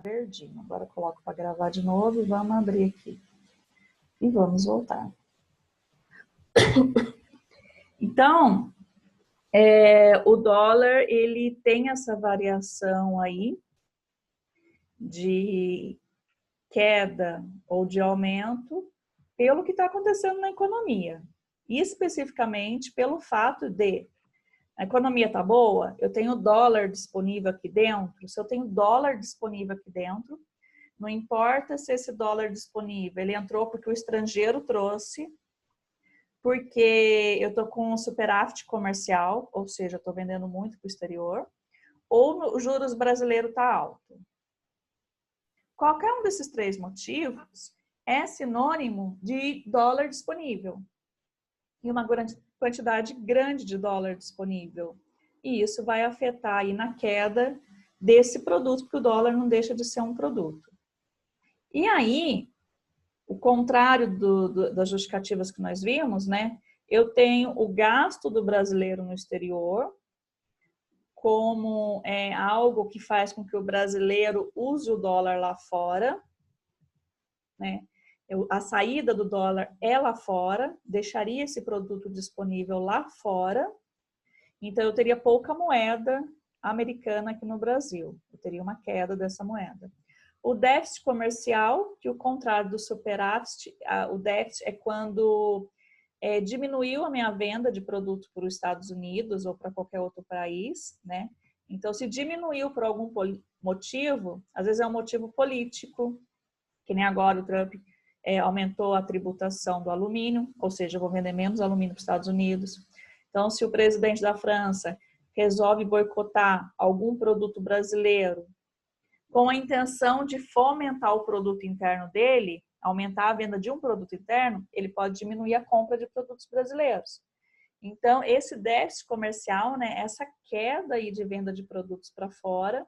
verdinho. Agora eu coloco para gravar de novo e vamos abrir aqui. E vamos voltar. Então, o dólar, ele tem essa variação aí de queda ou de aumento pelo que está acontecendo na economia. E especificamente pelo fato de a economia está boa, eu tenho dólar disponível aqui dentro. Se eu tenho dólar disponível aqui dentro, não importa se esse dólar disponível, ele entrou porque o estrangeiro trouxe, porque eu estou com um superávit comercial, ou seja, estou vendendo muito para o exterior, ou o juros brasileiro está alto. Qualquer um desses três motivos é sinônimo de dólar disponível. E uma quantidade grande de dólar disponível. E isso vai afetar aí na queda desse produto, porque o dólar não deixa de ser um produto. E aí, o contrário das justificativas que nós vimos, né? Eu tenho o gasto do brasileiro no exterior, como algo que faz com que o brasileiro use o dólar lá fora, né? A saída do dólar é lá fora, deixaria esse produto disponível lá fora, então eu teria pouca moeda americana aqui no Brasil, eu teria uma queda dessa moeda. O déficit comercial, que o contrário do superávit, o déficit é quando diminuiu a minha venda de produto para os Estados Unidos ou para qualquer outro país, né? Então, se diminuiu por algum motivo, às vezes é um motivo político, que nem agora o Trump aumentou a tributação do alumínio, ou seja, eu vou vender menos alumínio para os Estados Unidos. Então, se o presidente da França resolve boicotar algum produto brasileiro com a intenção de fomentar o produto interno dele, aumentar a venda de um produto interno, ele pode diminuir a compra de produtos brasileiros. Então, esse déficit comercial, né, essa queda aí de venda de produtos para fora,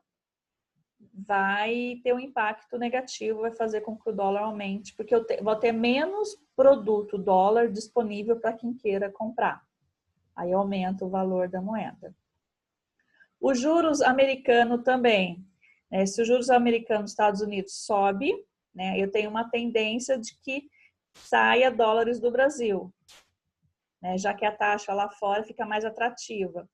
vai ter um impacto negativo, vai fazer com que o dólar aumente, porque eu vou ter menos produto dólar disponível para quem queira comprar. Aí aumenta o valor da moeda. Os juros americanos também. Se os juros americanos nos Estados Unidos sobe, né, eu tenho uma tendência de que saia dólares do Brasil, né, já que a taxa lá fora fica mais atrativa.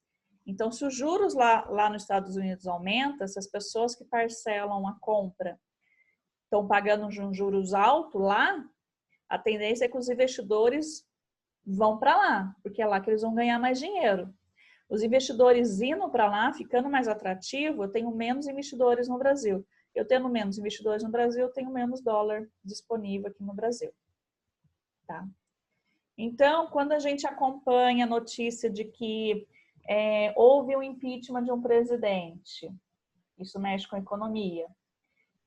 Então, se os juros lá nos Estados Unidos aumentam, se as pessoas que parcelam a compra estão pagando um juros alto lá, a tendência é que os investidores vão para lá, porque é lá que eles vão ganhar mais dinheiro. Os investidores indo para lá, ficando mais atrativo, eu tenho menos investidores no Brasil. Eu tendo menos investidores no Brasil, eu tenho menos dólar disponível aqui no Brasil. Tá? Então, quando a gente acompanha a notícia de que houve um impeachment de um presidente, isso mexe com a economia,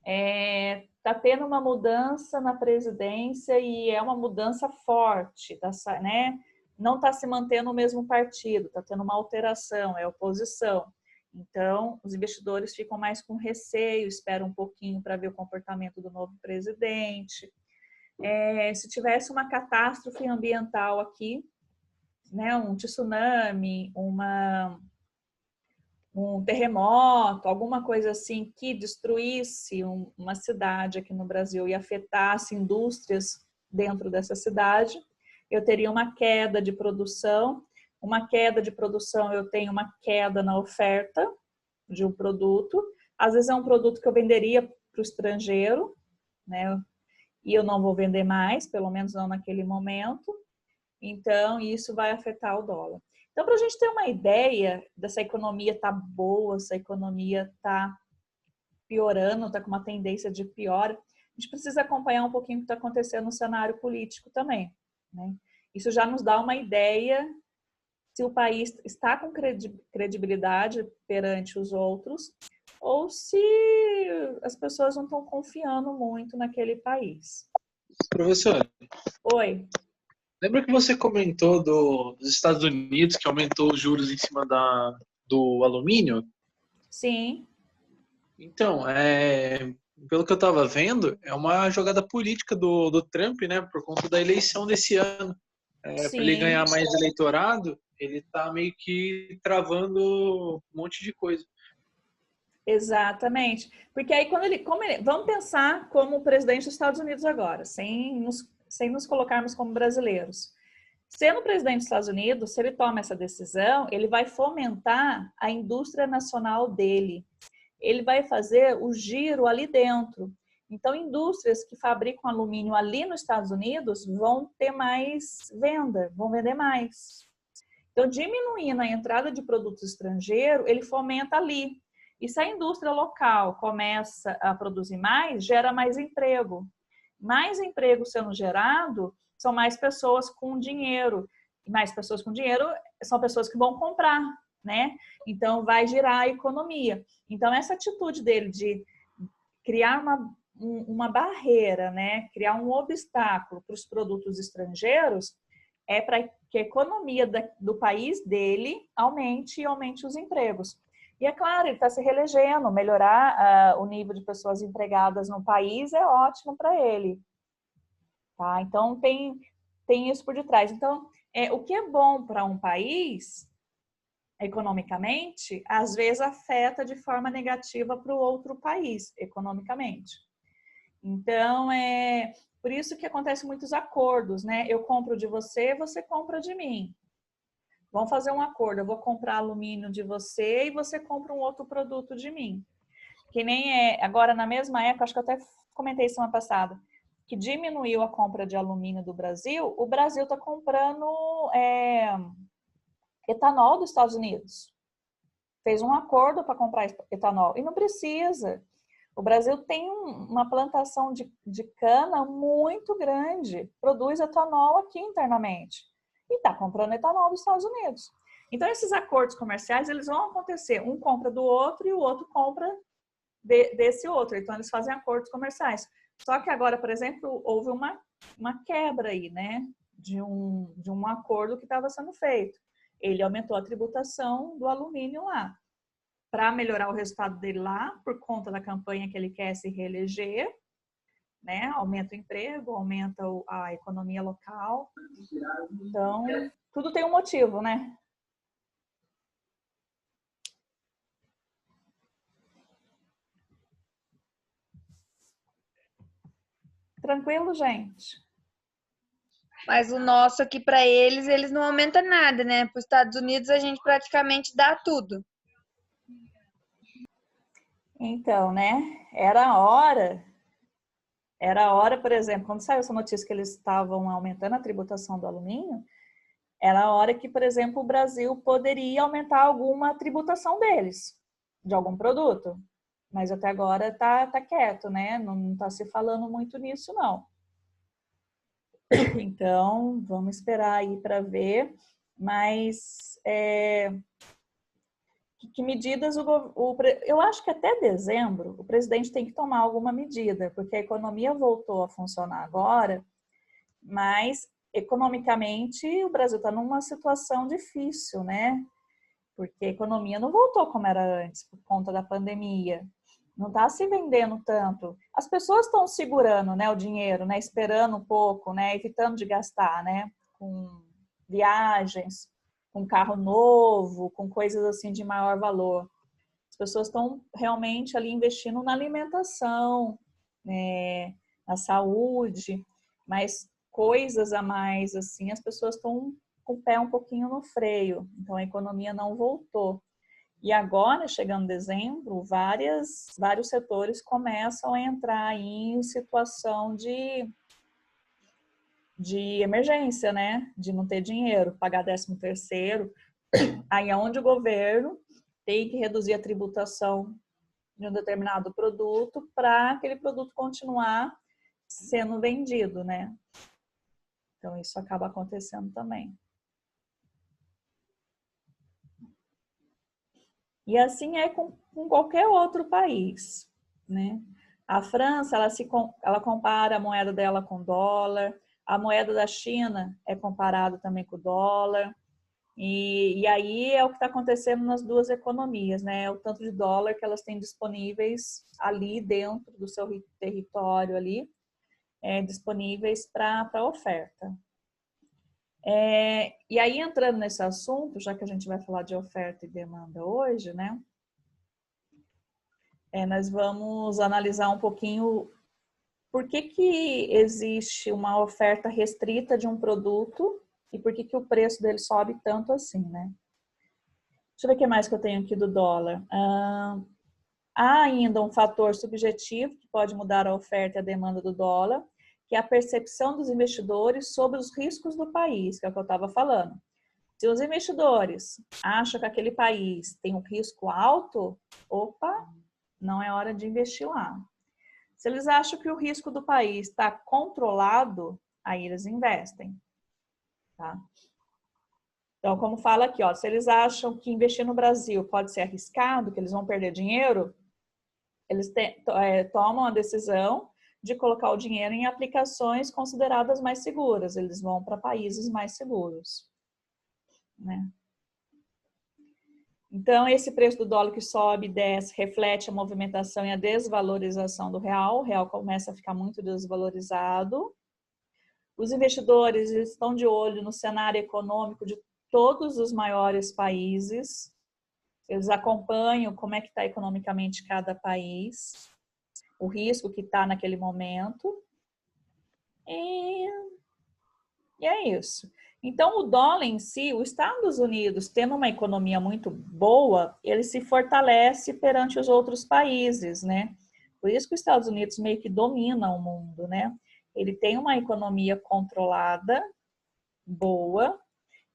está tendo uma mudança na presidência e é uma mudança forte, né? Não está se mantendo o mesmo partido, está tendo uma alteração, é oposição. Então, os investidores ficam mais com receio, esperam um pouquinho para ver o comportamento do novo presidente. Se tivesse uma catástrofe ambiental aqui, né, um tsunami, um terremoto, alguma coisa assim que destruísse uma cidade aqui no Brasil e afetasse indústrias dentro dessa cidade, eu teria uma queda de produção. Uma queda de produção, eu tenho uma queda na oferta de um produto. Às vezes é um produto que eu venderia para o estrangeiro, né? E eu não vou vender mais, pelo menos não naquele momento. Então, isso vai afetar o dólar. Então, para a gente ter uma ideia dessa economia tá boa, essa economia tá piorando, tá com uma tendência de pior, a gente precisa acompanhar um pouquinho o que está acontecendo no cenário político também, né? Isso já nos dá uma ideia se o país está com credibilidade perante os outros ou se as pessoas não estão confiando muito naquele país. Professor, Oi. lembra que você comentou dos Estados Unidos que aumentou os juros em cima do alumínio? Sim. Então, pelo que eu estava vendo, é uma jogada política do Trump, né, por conta da eleição desse ano. Para ele ganhar mais eleitorado, ele está meio que travando um monte de coisa. Exatamente. Porque aí, vamos pensar como o presidente dos Estados Unidos agora, sem nos colocarmos como brasileiros. Sendo presidente dos Estados Unidos, se ele toma essa decisão, ele vai fomentar a indústria nacional dele. Ele vai fazer o giro ali dentro. Então, indústrias que fabricam alumínio ali nos Estados Unidos vão ter mais venda, vão vender mais. Então, diminuindo a entrada de produtos estrangeiros, ele fomenta ali. E se a indústria local começa a produzir mais, gera mais emprego. Mais emprego sendo gerado, são mais pessoas com dinheiro. E mais pessoas com dinheiro são pessoas que vão comprar, né? Então, vai girar a economia. Então, essa atitude dele de criar uma barreira, né? Criar um obstáculo para os produtos estrangeiros é para que a economia do país dele aumente e aumente os empregos. E é claro, ele está se reelegendo, melhorar o nível de pessoas empregadas no país é ótimo para ele. Tá? Então, tem isso por detrás. Então, o que é bom para um país, economicamente, às vezes afeta de forma negativa para o outro país, economicamente. Então, por isso que acontecem muitos acordos, né? Eu compro de você, você compra de mim. Vamos fazer um acordo, eu vou comprar alumínio de você e você compra um outro produto de mim. Que nem agora na mesma época, acho que eu até comentei isso semana passada, que diminuiu a compra de alumínio do Brasil, o Brasil está comprando etanol dos Estados Unidos. Fez um acordo para comprar etanol e não precisa. O Brasil tem uma plantação de cana muito grande, produz etanol aqui internamente e está comprando etanol dos Estados Unidos. Então, esses acordos comerciais, eles vão acontecer. Um compra do outro e o outro compra desse outro. Então, eles fazem acordos comerciais. Só que agora, por exemplo, houve uma quebra aí, né? De um acordo que estava sendo feito. Ele aumentou a tributação do alumínio lá, para melhorar o resultado dele lá, por conta da campanha que ele quer se reeleger, né? Aumenta o emprego, aumenta a economia local. Então, tudo tem um motivo, né? Tranquilo, gente? Mas o nosso aqui para eles não aumenta nada, né? Para os Estados Unidos a gente praticamente dá tudo. Então, né? Era a hora, por exemplo, quando saiu essa notícia que eles estavam aumentando a tributação do alumínio, era a hora que, por exemplo, o Brasil poderia aumentar alguma tributação deles, de algum produto. Mas até agora tá quieto, né? Não está se falando muito nisso, não. Então, vamos esperar aí para ver. Mas que medidas eu acho que até dezembro o presidente tem que tomar alguma medida, porque a economia voltou a funcionar agora, mas economicamente o Brasil está numa situação difícil, né? Porque a economia não voltou como era antes por conta da pandemia. Não está se vendendo tanto. As pessoas estão segurando, né, o dinheiro, né, esperando um pouco, né, evitando de gastar, né, com viagens, com carro novo, com coisas assim de maior valor. As pessoas estão realmente ali investindo na alimentação, né, na saúde, mas coisas a mais assim, as pessoas estão com o pé um pouquinho no freio. Então a economia não voltou. E agora, chegando dezembro, vários setores começam a entrar em situação de emergência, né? De não ter dinheiro, pagar 13º. Aí é onde o governo tem que reduzir a tributação de um determinado produto para aquele produto continuar sendo vendido, né? Então, isso acaba acontecendo também. E assim é com qualquer outro país, né? A França, ela compara a moeda dela com o dólar, a moeda da China é comparada também com o dólar, e aí é o que está acontecendo nas duas economias, né? O tanto de dólar que elas têm disponíveis ali dentro do seu território ali, disponíveis para oferta. E aí, entrando nesse assunto, já que a gente vai falar de oferta e demanda hoje, né? nós vamos analisar um pouquinho por que que existe uma oferta restrita de um produto e por que que o preço dele sobe tanto assim, né? Deixa eu ver o que mais que eu tenho aqui do dólar. Há ainda um fator subjetivo que pode mudar a oferta e a demanda do dólar, que é a percepção dos investidores sobre os riscos do país, que é o que eu estava falando. Se os investidores acham que aquele país tem um risco alto, opa, não é hora de investir lá. Se eles acham que o risco do país está controlado, aí eles investem. Tá? Então, como fala aqui, ó, se eles acham que investir no Brasil pode ser arriscado, que eles vão perder dinheiro, eles tomam a decisão de colocar o dinheiro em aplicações consideradas mais seguras. Eles vão para países mais seguros. Né? Então, esse preço do dólar que sobe e desce reflete a movimentação e a desvalorização do real. O real começa a ficar muito desvalorizado. Os investidores estão de olho no cenário econômico de todos os maiores países. Eles acompanham como é que está economicamente cada país, o risco que está naquele momento. E é isso. Então, o dólar em si, os Estados Unidos, tendo uma economia muito boa, ele se fortalece perante os outros países, né? Por isso que os Estados Unidos meio que dominam o mundo, né? Ele tem uma economia controlada, boa,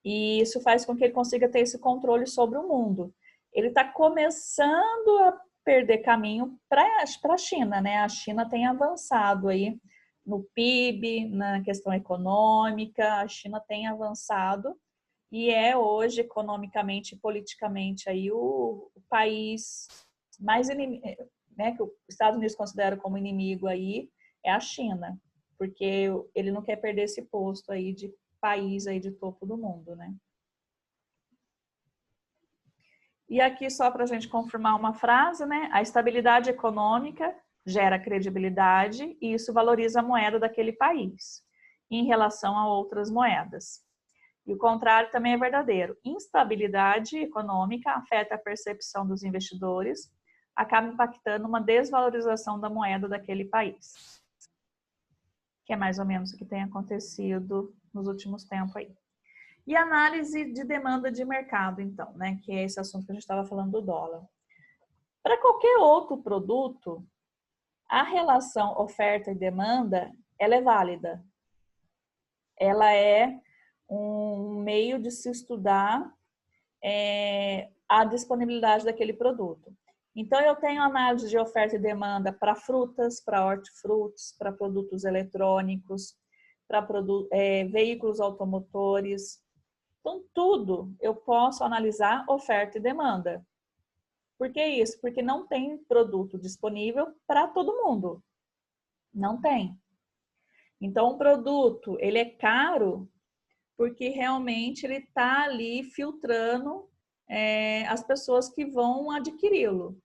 e isso faz com que ele consiga ter esse controle sobre o mundo. Ele está começando a perder caminho para a China, né? A China tem avançado aí no PIB, na questão econômica, a China tem avançado e é hoje economicamente e politicamente aí o país mais inimigo, né, que os Estados Unidos considera como inimigo aí é a China, porque ele não quer perder esse posto aí de país aí de topo do mundo, né? E aqui só para a gente confirmar uma frase, né? A estabilidade econômica gera credibilidade e isso valoriza a moeda daquele país em relação a outras moedas. E o contrário também é verdadeiro. Instabilidade econômica afeta a percepção dos investidores, acaba impactando uma desvalorização da moeda daquele país. Que é mais ou menos o que tem acontecido nos últimos tempos aí. E análise de demanda de mercado, então, né? Que é esse assunto que a gente estava falando do dólar. Para qualquer outro produto, a relação oferta e demanda, ela é válida. Ela é um meio de se estudar a disponibilidade daquele produto. Então, eu tenho análise de oferta e demanda para frutas, para hortifrutis, para produtos eletrônicos, para veículos automotores. Então, tudo eu posso analisar oferta e demanda. Por que isso? Porque não tem produto disponível para todo mundo. Não tem. Então, o produto, ele é caro porque realmente ele está ali filtrando as pessoas que vão adquiri-lo.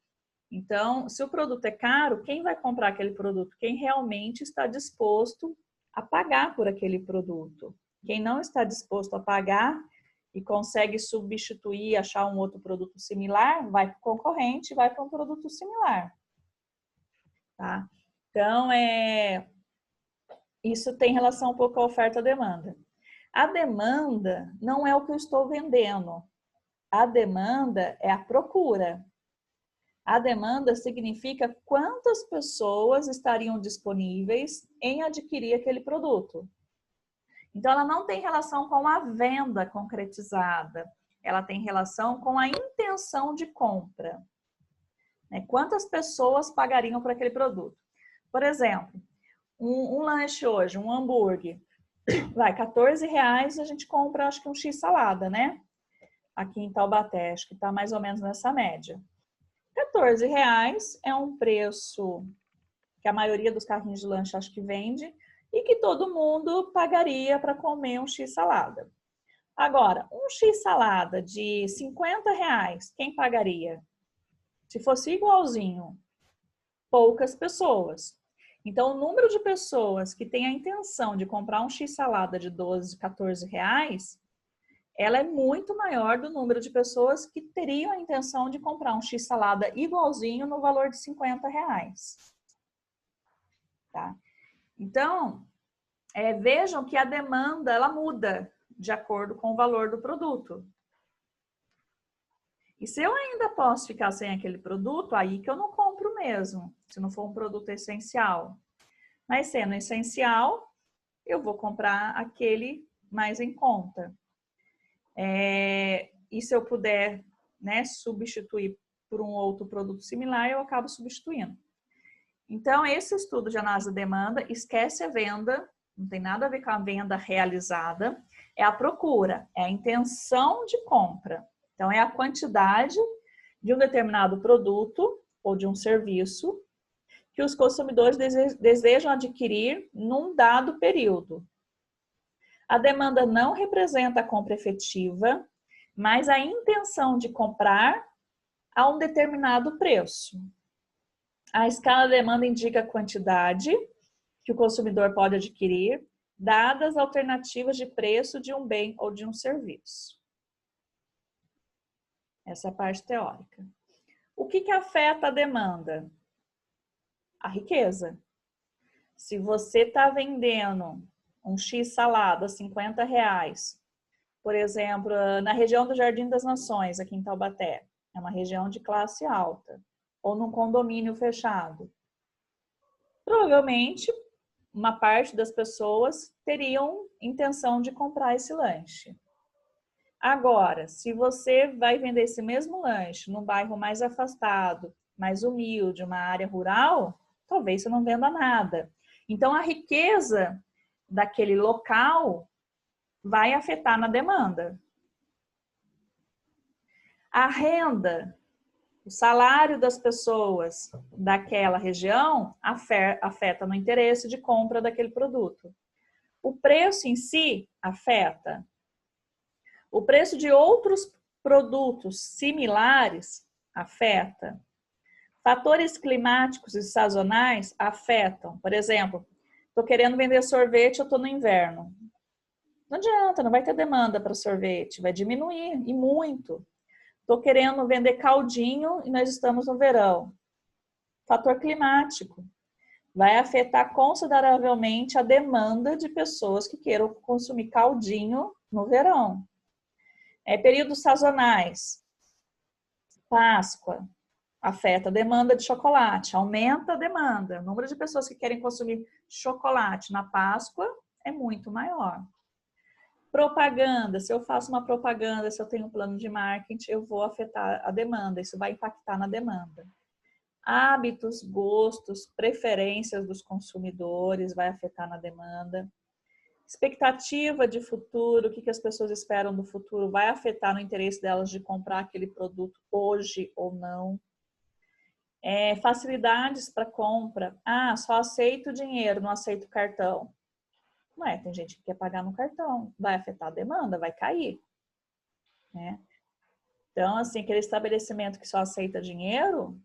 Então, se o produto é caro, quem vai comprar aquele produto? Quem realmente está disposto a pagar por aquele produto. Quem não está disposto a pagar e consegue substituir, achar um outro produto similar, vai para o concorrente, vai para um produto similar. Tá? Então, isso tem relação um pouco à oferta e demanda. A demanda não é o que eu estou vendendo. A demanda é a procura. A demanda significa quantas pessoas estariam disponíveis em adquirir aquele produto. Então, ela não tem relação com a venda concretizada. Ela tem relação com a intenção de compra. Quantas pessoas pagariam por aquele produto? Por exemplo, um lanche hoje, um hambúrguer, vai R$14, a gente compra acho que um X-salada, né? Aqui em Taubaté, acho que está mais ou menos nessa média. R$14 é um preço que a maioria dos carrinhos de lanche acho que vende e que todo mundo pagaria para comer um X-salada. Agora, um X-salada de R$50, quem pagaria? Se fosse igualzinho, poucas pessoas. Então, o número de pessoas que tem a intenção de comprar um X-salada de 12, R$14 ela é muito maior do número de pessoas que teriam a intenção de comprar um X-salada igualzinho no valor de R$50. Tá? Então, vejam que a demanda ela muda de acordo com o valor do produto. E se eu ainda posso ficar sem aquele produto, aí que eu não compro mesmo, se não for um produto essencial. Mas sendo essencial, eu vou comprar aquele mais em conta. E se eu puder, né, substituir por um outro produto similar, eu acabo substituindo. Então, esse estudo de análise da demanda esquece a venda, não tem nada a ver com a venda realizada, é a procura, é a intenção de compra. Então, é a quantidade de um determinado produto ou de um serviço que os consumidores desejam adquirir num dado período. A demanda não representa a compra efetiva, mas a intenção de comprar a um determinado preço. A escala da demanda indica a quantidade que o consumidor pode adquirir, dadas as alternativas de preço de um bem ou de um serviço. Essa é a parte teórica. O que afeta a demanda? A riqueza. Se você está vendendo um X-salada a R$50, por exemplo, na região do Jardim das Nações, aqui em Taubaté, é uma região de classe alta, ou num condomínio fechado, provavelmente uma parte das pessoas teriam intenção de comprar esse lanche. Agora, se você vai vender esse mesmo lanche num bairro mais afastado, mais humilde, uma área rural, talvez você não venda nada. Então, a riqueza daquele local vai afetar na demanda. A renda, o salário das pessoas daquela região afeta no interesse de compra daquele produto. O preço em si afeta. O preço de outros produtos similares afeta. Fatores climáticos e sazonais afetam. Por exemplo, estou querendo vender sorvete, eu estou no inverno. Não adianta, não vai ter demanda para sorvete, vai diminuir, e muito. Estou querendo vender caldinho e nós estamos no verão. Fator climático vai afetar consideravelmente a demanda de pessoas que queiram consumir caldinho no verão. Períodos sazonais. Páscoa afeta a demanda de chocolate, aumenta a demanda. O número de pessoas que querem consumir chocolate na Páscoa é muito maior. Propaganda, se eu faço uma propaganda, se eu tenho um plano de marketing, eu vou afetar a demanda, isso vai impactar na demanda. Hábitos, gostos, preferências dos consumidores vai afetar na demanda. Expectativa de futuro, o que as pessoas esperam do futuro, vai afetar no interesse delas de comprar aquele produto hoje ou não. Facilidades para compra. Só aceito dinheiro, não aceito cartão. Não é, tem gente que quer pagar no cartão. Vai afetar a demanda, vai cair. Né? Então, assim, aquele estabelecimento que só aceita dinheiro,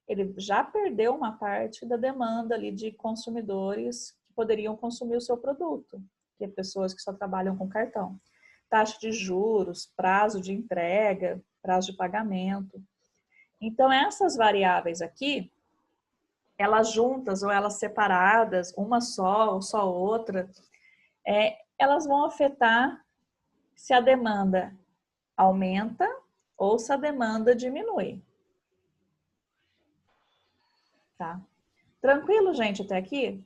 ele já perdeu uma parte da demanda ali de consumidores que poderiam consumir o seu produto. Que é pessoas que só trabalham com cartão. Taxa de juros, prazo de entrega, prazo de pagamento. Então, essas variáveis aqui, elas juntas ou elas separadas, uma só ou só outra, elas vão afetar se a demanda aumenta ou se a demanda diminui. Tá? Tranquilo, gente, até aqui?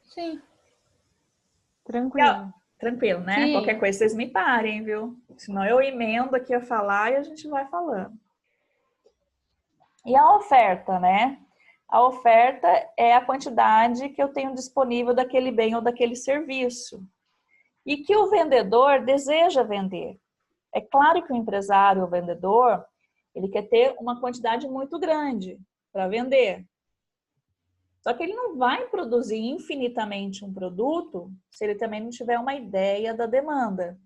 Sim. Tranquilo. Tranquilo, né? Sim. Qualquer coisa vocês me parem, viu? Senão eu emendo aqui a falar e a gente vai falando. E a oferta, né? A oferta é a quantidade que eu tenho disponível daquele bem ou daquele serviço. E que o vendedor deseja vender. É claro que o empresário, o vendedor, ele quer ter uma quantidade muito grande para vender. Só que ele não vai produzir infinitamente um produto se ele também não tiver uma ideia da demanda.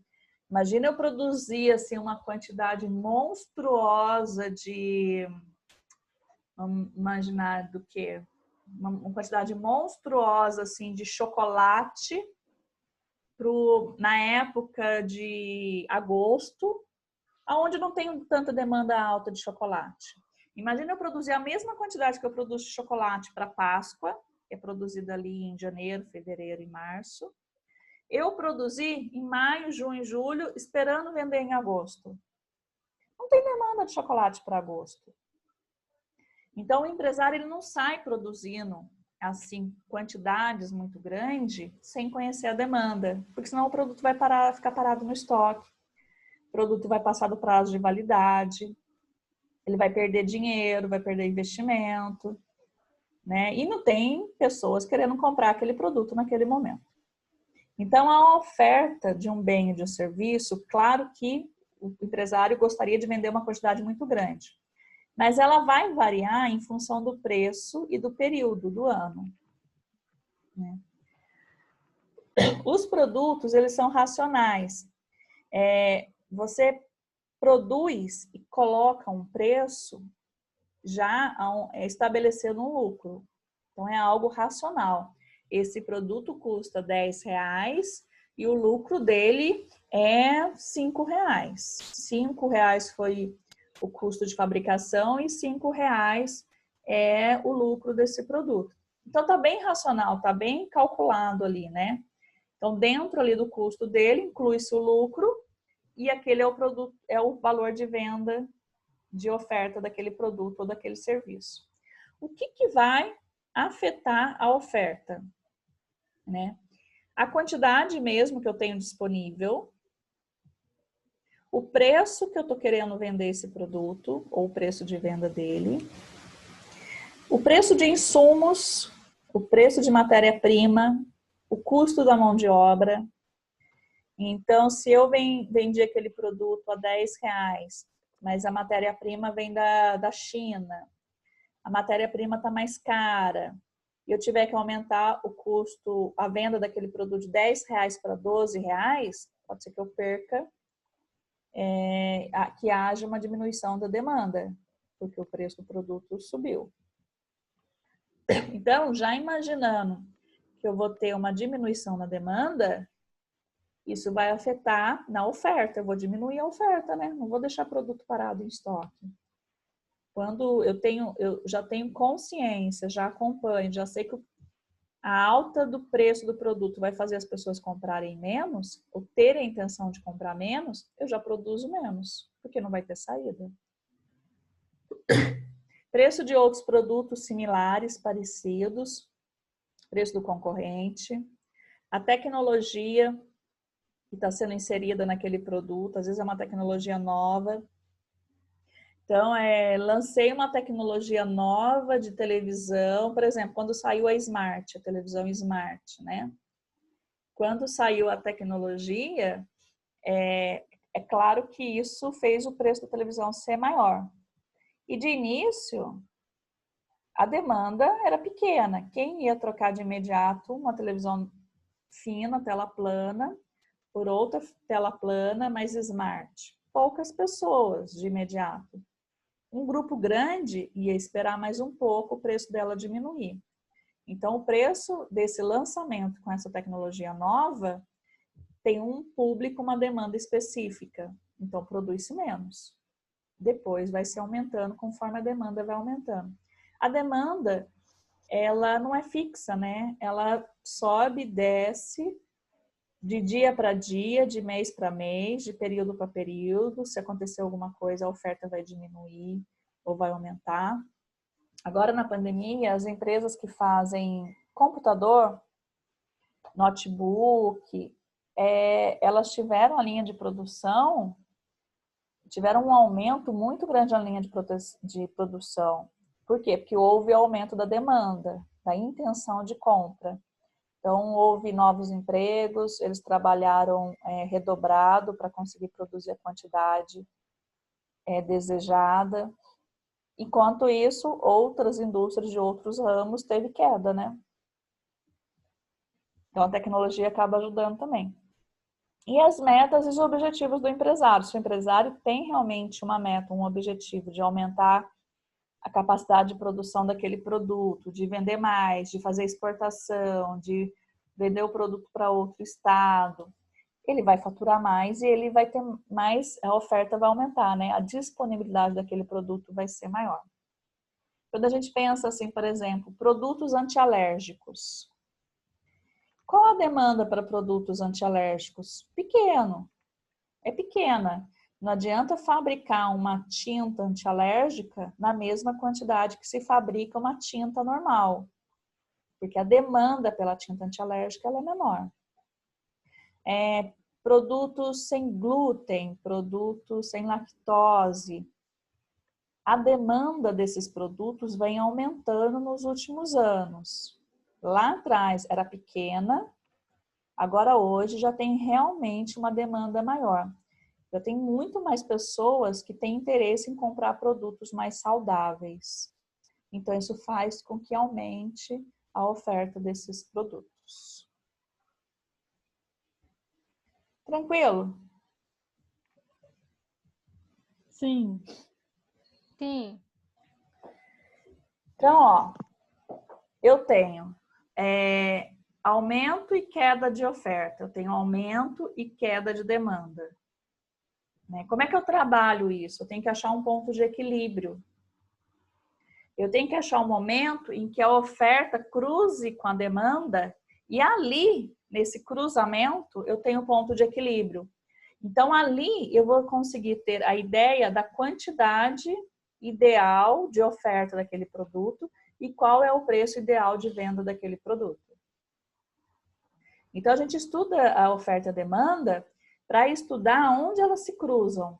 Imagina eu produzir assim, uma quantidade monstruosa de... Vamos imaginar do quê? Uma quantidade monstruosa assim, de chocolate na época de agosto, aonde não tem tanta demanda alta de chocolate. Imagina eu produzir a mesma quantidade que eu produzo de chocolate para Páscoa, que é produzida ali em janeiro, fevereiro e março. Eu produzi em maio, junho e julho, esperando vender em agosto. Não tem demanda de chocolate para agosto. Então, o empresário ele não sai produzindo assim quantidades muito grandes sem conhecer a demanda, porque senão o produto vai ficar parado no estoque. O produto vai passar do prazo de validade, ele vai perder dinheiro, vai perder investimento, né? E não tem pessoas querendo comprar aquele produto naquele momento. Então, a oferta de um bem ou de um serviço, claro que o empresário gostaria de vender uma quantidade muito grande, mas ela vai variar em função do preço e do período do ano, né? Os produtos, eles são racionais. Você produz e coloca um preço já estabelecendo um lucro. Então, é algo racional. Esse produto custa R$10 e o lucro dele é R$5. R$5 foi o custo de fabricação e R$5 é o lucro desse produto. Então, tá bem racional, tá bem calculado ali, né? Então, dentro ali do custo dele, inclui-se o lucro e aquele é o produto, é o valor de venda de oferta daquele produto ou daquele serviço. O que vai afetar a oferta, né? A quantidade mesmo que eu tenho disponível, o preço que eu estou querendo vender esse produto ou o preço de venda dele, o preço de insumos, o preço de matéria-prima, o custo da mão de obra. Então, se eu vendi aquele produto a R$10, mas a matéria-prima vem da China, a matéria-prima está mais cara, e eu tiver que aumentar o custo, a venda daquele produto de R$10 para R$12, pode ser que eu perca, que haja uma diminuição da demanda, porque o preço do produto subiu. Então, já imaginando que eu vou ter uma diminuição na demanda, isso vai afetar na oferta. Eu vou diminuir a oferta, né? Não vou deixar produto parado em estoque. Quando eu já tenho consciência, já acompanho, já sei que a alta do preço do produto vai fazer as pessoas comprarem menos, ou terem a intenção de comprar menos, eu já produzo menos, porque não vai ter saída. Preço de outros produtos similares, parecidos, preço do concorrente, a tecnologia que está sendo inserida naquele produto, às vezes é uma tecnologia nova. Então, lancei uma tecnologia nova de televisão, por exemplo, quando saiu a Smart, a televisão Smart, né? Quando saiu a tecnologia, é claro que isso fez o preço da televisão ser maior. E de início, a demanda era pequena. Quem ia trocar de imediato uma televisão fina, tela plana, por outra tela plana, mas Smart? Poucas pessoas de imediato. Um grupo grande ia esperar mais um pouco o preço dela diminuir. Então, o preço desse lançamento com essa tecnologia nova tem um público, uma demanda específica. Então, produz-se menos. Depois vai se aumentando conforme a demanda vai aumentando. A demanda, ela não é fixa, né? Ela sobe e desce de dia para dia, de mês para mês, de período para período. Se acontecer alguma coisa, a oferta vai diminuir ou vai aumentar. Agora, na pandemia, as empresas que fazem computador, notebook, elas tiveram a linha de produção, tiveram um aumento muito grande na linha de produção. Por quê? Porque houve aumento da demanda, da intenção de compra. Então, houve novos empregos, eles trabalharam redobrado para conseguir produzir a quantidade desejada. Enquanto isso, outras indústrias de outros ramos teve queda, né? Então, a tecnologia acaba ajudando também. E as metas e os objetivos do empresário. Se o empresário tem realmente uma meta, um objetivo de aumentar a capacidade de produção daquele produto, de vender mais, de fazer exportação, de vender o produto para outro estado, ele vai faturar mais e ele vai ter mais, a oferta vai aumentar, né? A disponibilidade daquele produto vai ser maior. Quando a gente pensa assim, por exemplo, produtos antialérgicos. Qual a demanda para produtos antialérgicos? Pequeno. É pequena. Não adianta fabricar uma tinta antialérgica na mesma quantidade que se fabrica uma tinta normal, porque a demanda pela tinta antialérgica ela é menor. Produtos sem glúten, produtos sem lactose. A demanda desses produtos vem aumentando nos últimos anos. Lá atrás era pequena, agora hoje já tem realmente uma demanda maior. Já tem muito mais pessoas que têm interesse em comprar produtos mais saudáveis. Então, isso faz com que aumente a oferta desses produtos. Tranquilo? Sim. Sim. Então, ó, eu tenho aumento e queda de oferta. Eu tenho aumento e queda de demanda. Né? Como é que eu trabalho isso? Eu tenho que achar um ponto de equilíbrio. Eu tenho que achar um momento em que a oferta cruze com a demanda e ali, nesse cruzamento, eu tenho um ponto de equilíbrio. Então, ali eu vou conseguir ter a ideia da quantidade ideal de oferta daquele produto e qual é o preço ideal de venda daquele produto. Então, a gente estuda a oferta e a demanda para estudar onde elas se cruzam,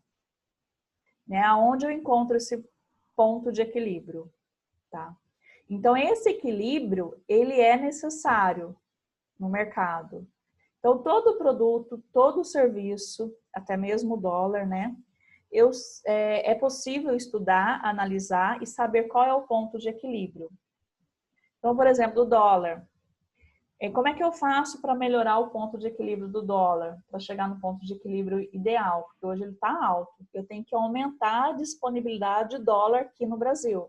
né? Aonde eu encontro esse ponto de equilíbrio, tá? Então, esse equilíbrio, ele é necessário no mercado. Então, todo produto, todo serviço, até mesmo o dólar, né? É possível estudar, analisar e saber qual é o ponto de equilíbrio. Então, por exemplo, o dólar. Como é que eu faço para melhorar o ponto de equilíbrio do dólar? Para chegar no ponto de equilíbrio ideal? Porque hoje ele está alto. Eu tenho que aumentar a disponibilidade de dólar aqui no Brasil.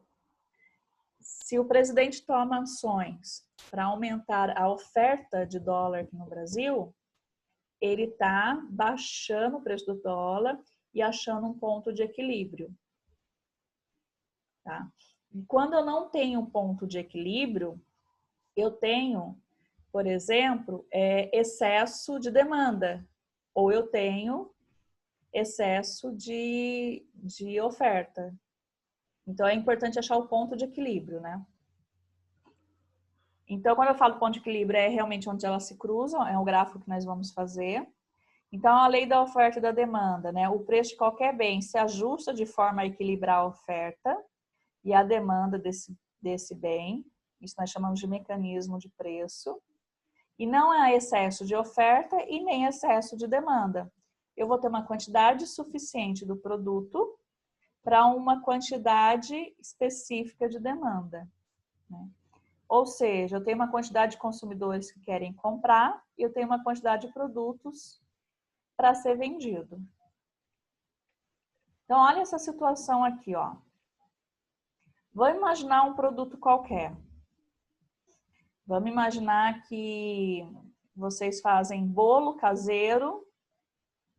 Se o presidente toma ações para aumentar a oferta de dólar aqui no Brasil, ele está baixando o preço do dólar e achando um ponto de equilíbrio. Tá? E quando eu não tenho um ponto de equilíbrio, eu tenho, por exemplo, excesso de demanda, ou eu tenho excesso de oferta. Então, é importante achar o ponto de equilíbrio, né? Então, quando eu falo ponto de equilíbrio, é realmente onde elas se cruzam, é o gráfico que nós vamos fazer. Então, a lei da oferta e da demanda, né? O preço de qualquer bem se ajusta de forma a equilibrar a oferta e a demanda desse bem. Isso nós chamamos de mecanismo de preço. E não há excesso de oferta e nem excesso de demanda. Eu vou ter uma quantidade suficiente do produto para uma quantidade específica de demanda, né? Ou seja, eu tenho uma quantidade de consumidores que querem comprar e eu tenho uma quantidade de produtos para ser vendido. Então, olha essa situação aqui, ó. Vamos imaginar um produto qualquer. Vamos imaginar que vocês fazem bolo caseiro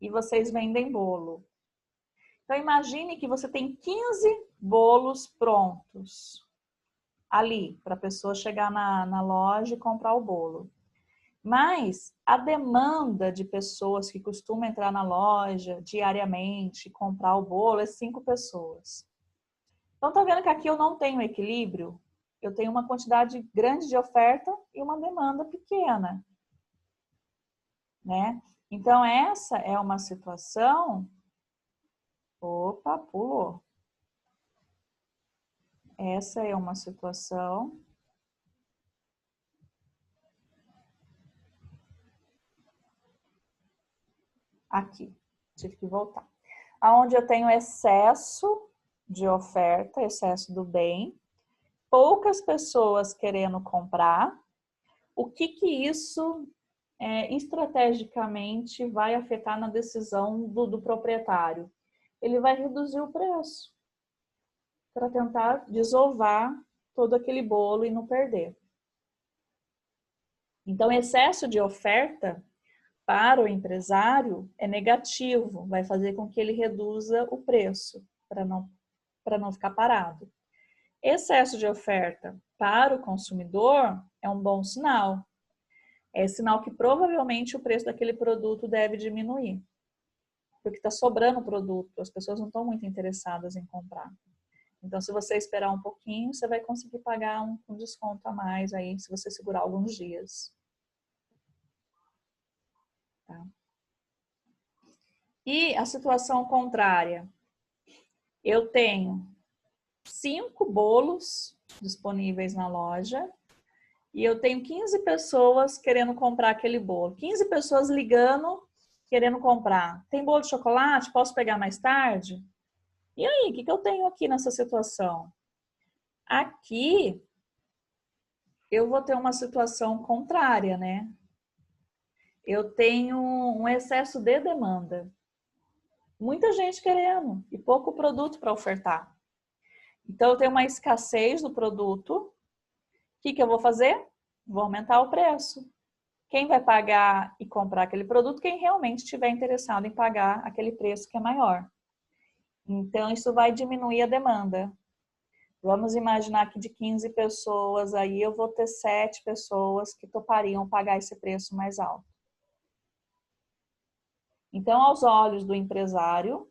e vocês vendem bolo. Então, imagine que você tem 15 bolos prontos ali para a pessoa chegar na loja e comprar o bolo. Mas a demanda de pessoas que costumam entrar na loja diariamente e comprar o bolo é 5 pessoas. Então, tá vendo que aqui eu não tenho equilíbrio? Eu tenho uma quantidade grande de oferta e uma demanda pequena, né? Então, essa é uma situação... Opa, pulou. Essa é uma situação... Aqui, tive que voltar. Aonde eu tenho excesso de oferta, excesso do bem, poucas pessoas querendo comprar. O que isso estrategicamente vai afetar na decisão do proprietário? Ele vai reduzir o preço para tentar desovar todo aquele bolo e não perder. Então, excesso de oferta para o empresário é negativo, vai fazer com que ele reduza o preço para não ficar parado. Excesso de oferta para o consumidor é um bom sinal. É sinal que provavelmente o preço daquele produto deve diminuir. Porque está sobrando produto, as pessoas não estão muito interessadas em comprar. Então, se você esperar um pouquinho, você vai conseguir pagar um desconto a mais aí, se você segurar alguns dias. Tá? E a situação contrária. Eu tenho 5 bolos disponíveis na loja e eu tenho 15 pessoas querendo comprar aquele bolo. 15 pessoas ligando, querendo comprar. Tem bolo de chocolate? Posso pegar mais tarde? E aí, o que eu tenho aqui nessa situação? Aqui, eu vou ter uma situação contrária, né? Eu tenho um excesso de demanda. Muita gente querendo e pouco produto para ofertar. Então, eu tenho uma escassez do produto. O que eu vou fazer? Vou aumentar o preço. Quem vai pagar e comprar aquele produto? Quem realmente estiver interessado em pagar aquele preço que é maior. Então, isso vai diminuir a demanda. Vamos imaginar que de 15 pessoas, aí eu vou ter 7 pessoas que topariam pagar esse preço mais alto. Então, aos olhos do empresário,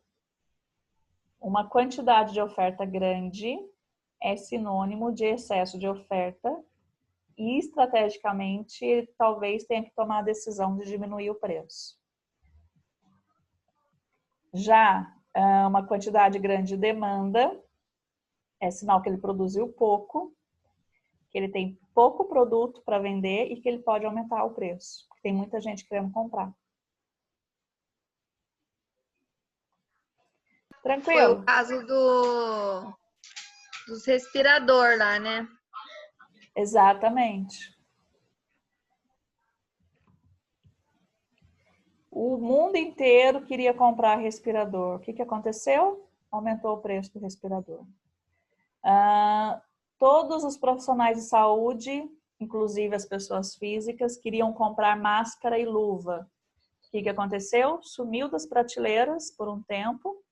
uma quantidade de oferta grande é sinônimo de excesso de oferta e, estrategicamente, ele talvez tenha que tomar a decisão de diminuir o preço. Já uma quantidade grande de demanda é sinal que ele produziu pouco, que ele tem pouco produto para vender e que ele pode aumentar o preço. Tem muita gente querendo comprar. Tranquilo? Foi o caso dos respirador lá, né? Exatamente. O mundo inteiro queria comprar respirador. O que aconteceu? Aumentou o preço do respirador. Todos os profissionais de saúde, inclusive as pessoas físicas, queriam comprar máscara e luva. O que aconteceu? Sumiu das prateleiras por um tempo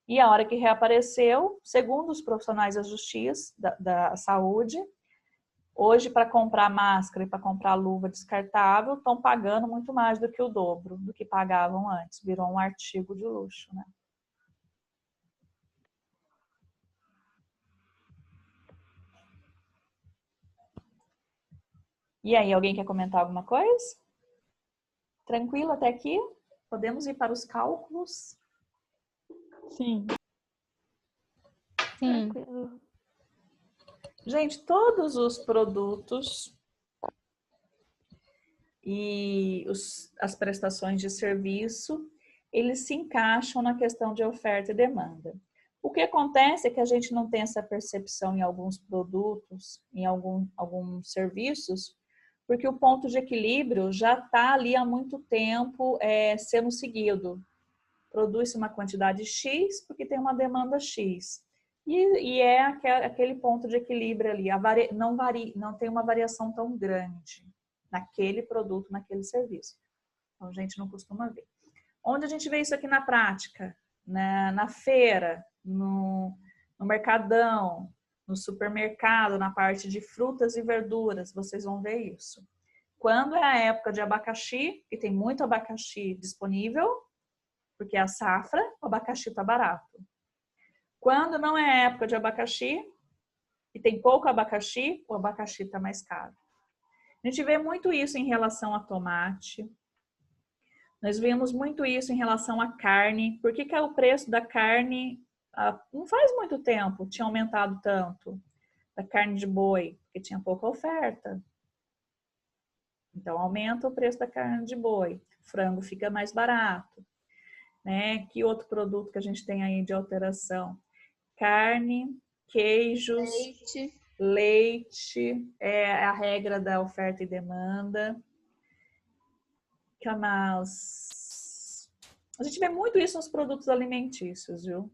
e a hora que reapareceu, segundo os profissionais da justiça, da saúde, hoje para comprar máscara e para comprar luva descartável, estão pagando muito mais do que o dobro do que pagavam antes. Virou um artigo de luxo, né? E aí, alguém quer comentar alguma coisa? Tranquilo até aqui? Podemos ir para os cálculos? Sim. Sim. Tranquilo. Gente, todos os produtos e as prestações de serviço, eles se encaixam na questão de oferta e demanda. O que acontece é que a gente não tem essa percepção em alguns produtos, em alguns serviços, porque o ponto de equilíbrio já está ali há muito tempo sendo seguido. Produz-se uma quantidade X porque tem uma demanda X. E é aquele ponto de equilíbrio ali. Não tem uma variação tão grande naquele produto, naquele serviço. Então, a gente não costuma ver. Onde a gente vê isso aqui na prática? Na feira, no mercadão, no supermercado, na parte de frutas e verduras, vocês vão ver isso. Quando é a época de abacaxi, e tem muito abacaxi disponível, porque é a safra, o abacaxi está barato. Quando não é época de abacaxi, e tem pouco abacaxi, o abacaxi está mais caro. A gente vê muito isso em relação a tomate. Nós vemos muito isso em relação à carne. Por que o preço da carne, não faz muito tempo, tinha aumentado tanto? Da carne de boi, porque tinha pouca oferta. Então, aumenta o preço da carne de boi. O frango fica mais barato. Né? Que outro produto que a gente tem aí de alteração? Carne, queijos, leite é a regra da oferta e demanda. Que mais? A gente vê muito isso nos produtos alimentícios, viu?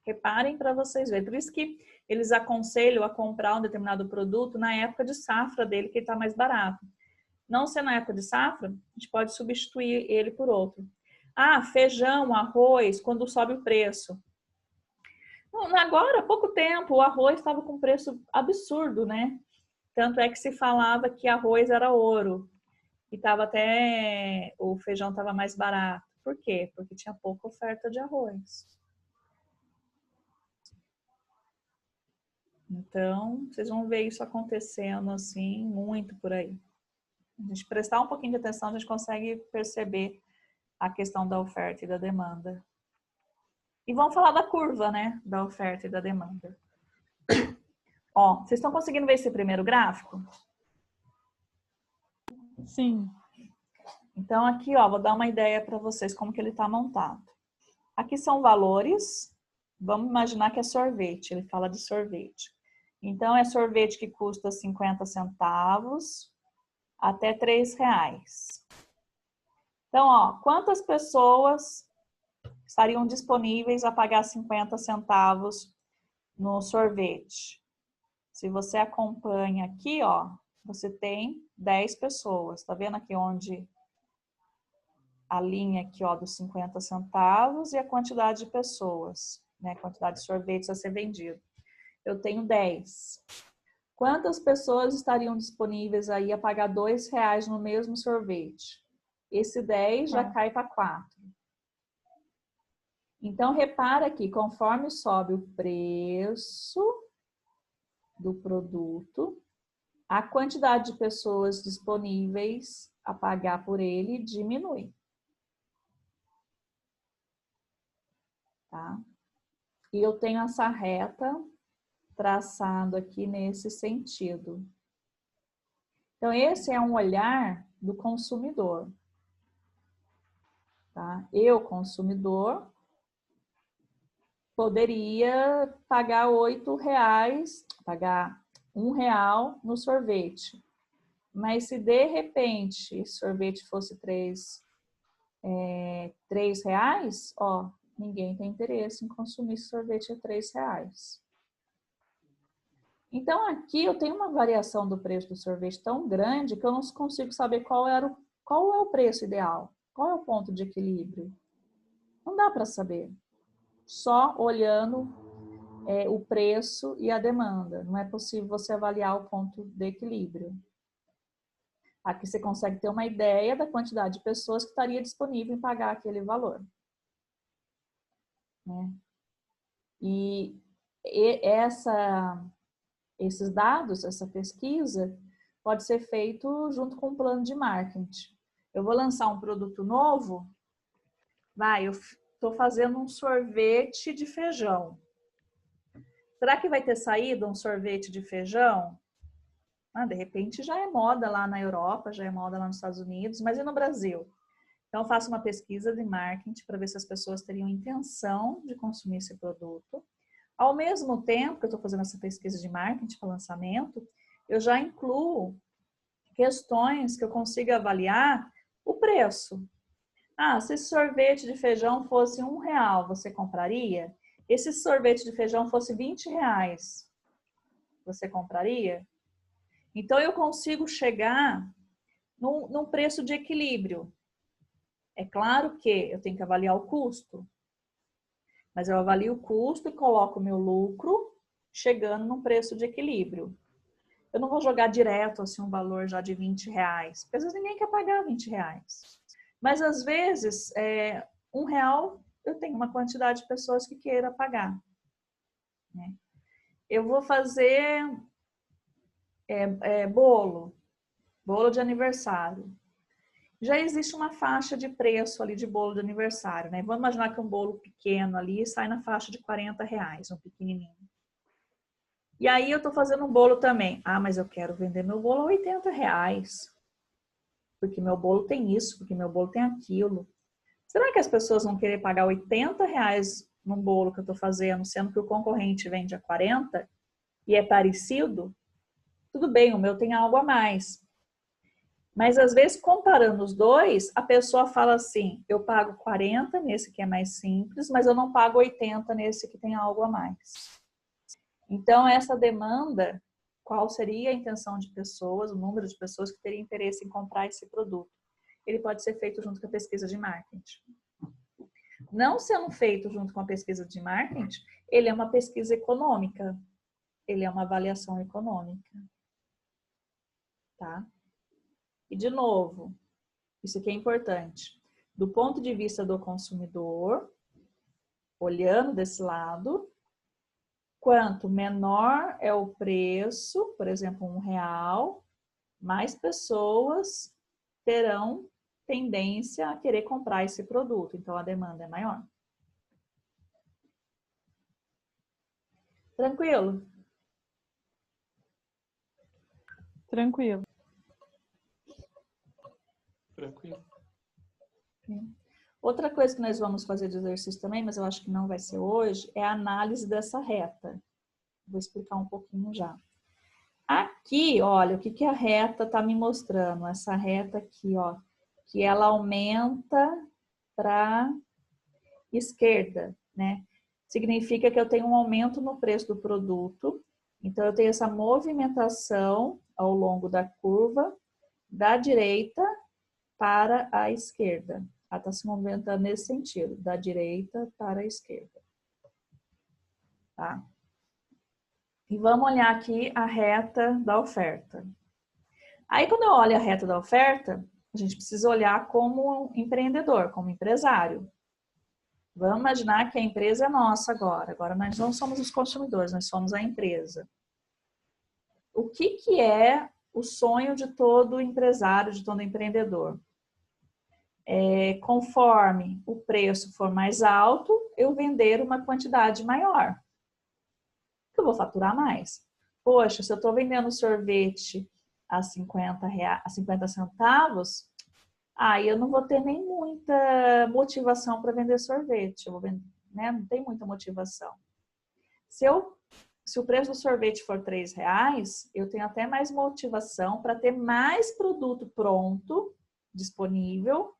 Reparem para vocês verem. Por isso que eles aconselham a comprar um determinado produto na época de safra dele, que ele está mais barato. não sendo época de safra, a gente pode substituir ele por outro. Ah, feijão, arroz, quando sobe o preço. Agora, há pouco tempo, o arroz estava com preço absurdo, né? Tanto é que se falava que arroz era ouro. E o feijão estava mais barato. Por quê? Porque tinha pouca oferta de arroz. Então, vocês vão ver isso acontecendo assim, muito por aí. A gente prestar um pouquinho de atenção, a gente consegue perceber a questão da oferta e da demanda. E vamos falar da curva, né? Da oferta e da demanda. Ó, vocês estão conseguindo ver esse primeiro gráfico? Sim. Então, aqui, ó, vou dar uma ideia para vocês como que ele está montado. Aqui são valores. Vamos imaginar que é sorvete. Ele fala de sorvete. Então, é sorvete que custa 50 centavos até R$3. Então, ó, quantas pessoas estariam disponíveis a pagar 50 centavos no sorvete? Se você acompanha aqui, ó, você tem 10 pessoas. Tá vendo aqui onde a linha aqui, ó, dos 50 centavos e a quantidade de pessoas, né? A quantidade de sorvetes a ser vendido. Eu tenho 10. Quantas pessoas estariam disponíveis aí a pagar R$2 no mesmo sorvete? Esse 10 já cai para 4. Então, repara que conforme sobe o preço do produto, a quantidade de pessoas disponíveis a pagar por ele diminui. Tá? E eu tenho essa reta traçado aqui nesse sentido. Então, esse é um olhar do consumidor. Tá? Eu, consumidor, poderia pagar R$8, pagar R$1 no sorvete. Mas se de repente esse sorvete fosse R$3, ó, ninguém tem interesse em consumir esse sorvete a R$3. Então aqui eu tenho uma variação do preço do sorvete tão grande que eu não consigo saber qual é o preço ideal, qual é o ponto de equilíbrio. Não dá para saber. Só olhando o preço e a demanda. Não é possível você avaliar o ponto de equilíbrio. Aqui você consegue ter uma ideia da quantidade de pessoas que estaria disponível em pagar aquele valor. Né? E esses dados, essa pesquisa, pode ser feito junto com um plano de marketing. Eu vou lançar um produto novo, eu estou fazendo um sorvete de feijão. Será que vai ter saído um sorvete de feijão? De repente já é moda lá na Europa, já é moda lá nos Estados Unidos, mas e no Brasil? Então, eu faço uma pesquisa de marketing para ver se as pessoas teriam intenção de consumir esse produto. Ao mesmo tempo que eu estou fazendo essa pesquisa de marketing para lançamento, eu já incluo questões que eu consiga avaliar o preço. Se esse sorvete de feijão fosse R$1, você compraria? Esse sorvete de feijão fosse R$20, você compraria? Então, eu consigo chegar num preço de equilíbrio. É claro que eu tenho que avaliar o custo, mas eu avalio o custo e coloco o meu lucro chegando num preço de equilíbrio. Eu não vou jogar direto assim um valor já de R$20, porque às vezes ninguém quer pagar R$20. Mas às vezes, R$1 eu tenho uma quantidade de pessoas que queira pagar. Né? Eu vou fazer bolo de aniversário. Já existe uma faixa de preço ali de bolo de aniversário, né? Vamos imaginar que um bolo pequeno ali sai na faixa de R$40, um pequenininho. E aí eu tô fazendo um bolo também. Mas eu quero vender meu bolo a R$80. Porque meu bolo tem isso, porque meu bolo tem aquilo. Será que as pessoas vão querer pagar R$80 num bolo que eu tô fazendo, sendo que o concorrente vende a 40 e é parecido? Tudo bem, o meu tem algo a mais. Mas, às vezes, comparando os dois, a pessoa fala assim, eu pago 40 nesse que é mais simples, mas eu não pago 80 nesse que tem algo a mais. Então, essa demanda qual seria a intenção de pessoas, o número de pessoas que teriam interesse em comprar esse produto. Ele pode ser feito junto com a pesquisa de marketing. Não sendo feito junto com a pesquisa de marketing, ele é uma pesquisa econômica. Ele é uma avaliação econômica. Tá? E, de novo, isso aqui é importante. Do ponto de vista do consumidor, olhando desse lado, quanto menor é o preço, por exemplo, R$1, mais pessoas terão tendência a querer comprar esse produto. Então, a demanda é maior. Tranquilo? Tranquilo. Tranquilo. Outra coisa que nós vamos fazer de exercício também, mas eu acho que não vai ser hoje, é a análise dessa reta. Vou explicar um pouquinho já. Aqui, olha, o que a reta está me mostrando? Essa reta aqui, ó, que ela aumenta para esquerda, né? Significa que eu tenho um aumento no preço do produto. Então, eu tenho essa movimentação ao longo da curva, da direita para a esquerda. Ela está se movimentando nesse sentido, da direita para a esquerda. Tá? E vamos olhar aqui a reta da oferta. Aí, quando eu olho a reta da oferta, a gente precisa olhar como empreendedor, como empresário. Vamos imaginar que a empresa é nossa agora. Agora nós não somos os consumidores, nós somos a empresa. O que é o sonho de todo empresário, de todo empreendedor? Conforme o preço for mais alto, eu vender uma quantidade maior. Eu vou faturar mais. Poxa, se eu estou vendendo sorvete a 50 centavos, aí eu não vou ter nem muita motivação para vender sorvete. Eu vou vender, né? Não tem muita motivação. Se o preço do sorvete for R$3, eu tenho até mais motivação para ter mais produto pronto, disponível,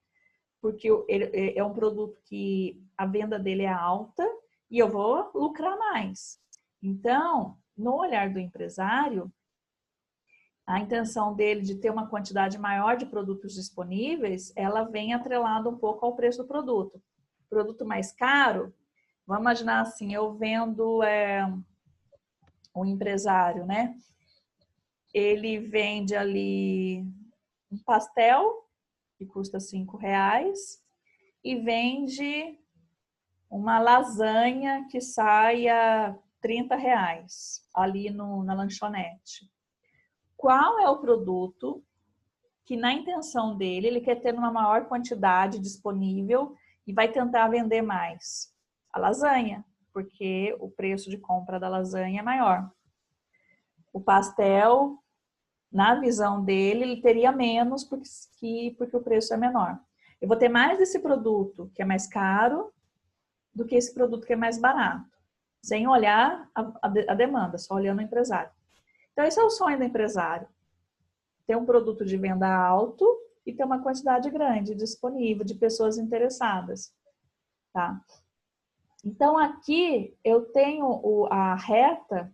porque ele é um produto que a venda dele é alta e eu vou lucrar mais. Então, no olhar do empresário, a intenção dele de ter uma quantidade maior de produtos disponíveis, ela vem atrelada um pouco ao preço do produto. Produto mais caro, vamos imaginar assim, eu vendo um empresário, né? Ele vende ali um pastel que custa R$5 e vende uma lasanha que sai a R$30 ali na lanchonete. Qual é o produto que na intenção dele ele quer ter uma maior quantidade disponível e vai tentar vender mais? A lasanha, porque o preço de compra da lasanha é maior. O pastel, na visão dele, ele teria menos porque o preço é menor. Eu vou ter mais desse produto que é mais caro do que esse produto que é mais barato, sem olhar a demanda, só olhando o empresário. Então, esse é o sonho do empresário. Ter um produto de venda alto e ter uma quantidade grande disponível de pessoas interessadas. Tá? Então, aqui eu tenho a reta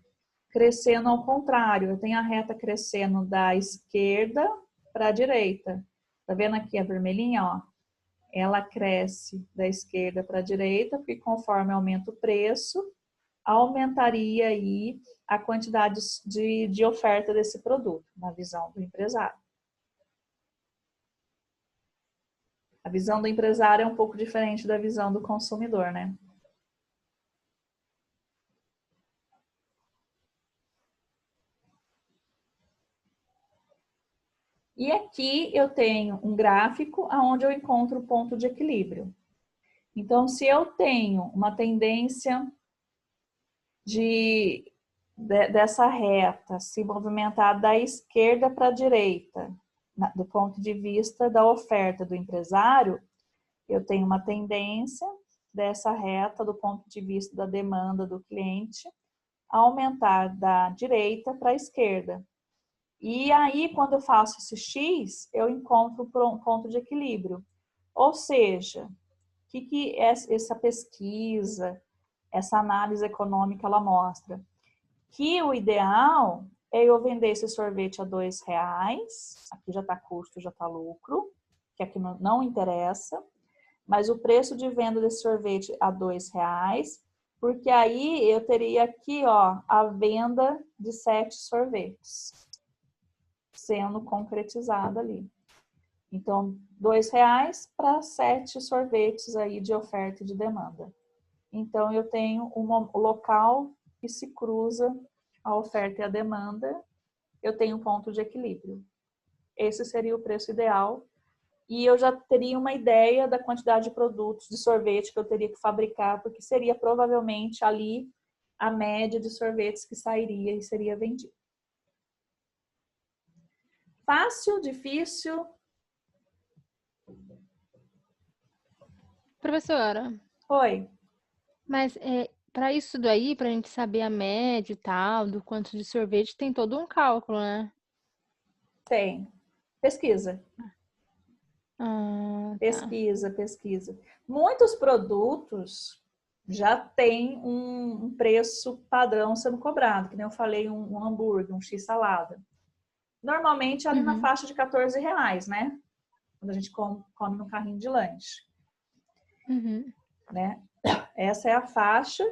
crescendo ao contrário. Eu tenho a reta crescendo da esquerda para a direita. Tá vendo aqui a vermelhinha? Ó? Ela cresce da esquerda para a direita, porque conforme aumenta o preço, aumentaria aí a quantidade de oferta desse produto, na visão do empresário. A visão do empresário é um pouco diferente da visão do consumidor, né? E aqui eu tenho um gráfico onde eu encontro o ponto de equilíbrio. Então, se eu tenho uma tendência dessa reta se movimentar da esquerda para a direita, do ponto de vista da oferta do empresário, eu tenho uma tendência dessa reta do ponto de vista da demanda do cliente a aumentar da direita para a esquerda. E aí, quando eu faço esse X, eu encontro um ponto de equilíbrio. Ou seja, o que essa pesquisa, essa análise econômica, ela mostra? Que o ideal é eu vender esse sorvete a R$2. Aqui já está custo, já está lucro, que aqui não interessa. Mas o preço de venda desse sorvete a R$2, porque aí eu teria aqui, ó, a venda de 7 sorvetes sendo concretizada ali. Então, R$2 para 7 sorvetes aí de oferta e de demanda. Então, eu tenho um local que se cruza a oferta e a demanda, eu tenho um ponto de equilíbrio. Esse seria o preço ideal. E eu já teria uma ideia da quantidade de produtos de sorvete que eu teria que fabricar, porque seria provavelmente ali a média de sorvetes que sairia e seria vendido. Fácil, difícil? Professora, Oi. mas para isso daí, para a gente saber a média e tal, do quanto de sorvete, tem todo um cálculo, né? Tem. Pesquisa. Ah, tá. Pesquisa. Muitos produtos já têm um preço padrão sendo cobrado, que nem eu falei, um hambúrguer, um x-salada. Normalmente ali na faixa de R$14, né? Quando a gente come no carrinho de lanche. Né? Essa é a faixa.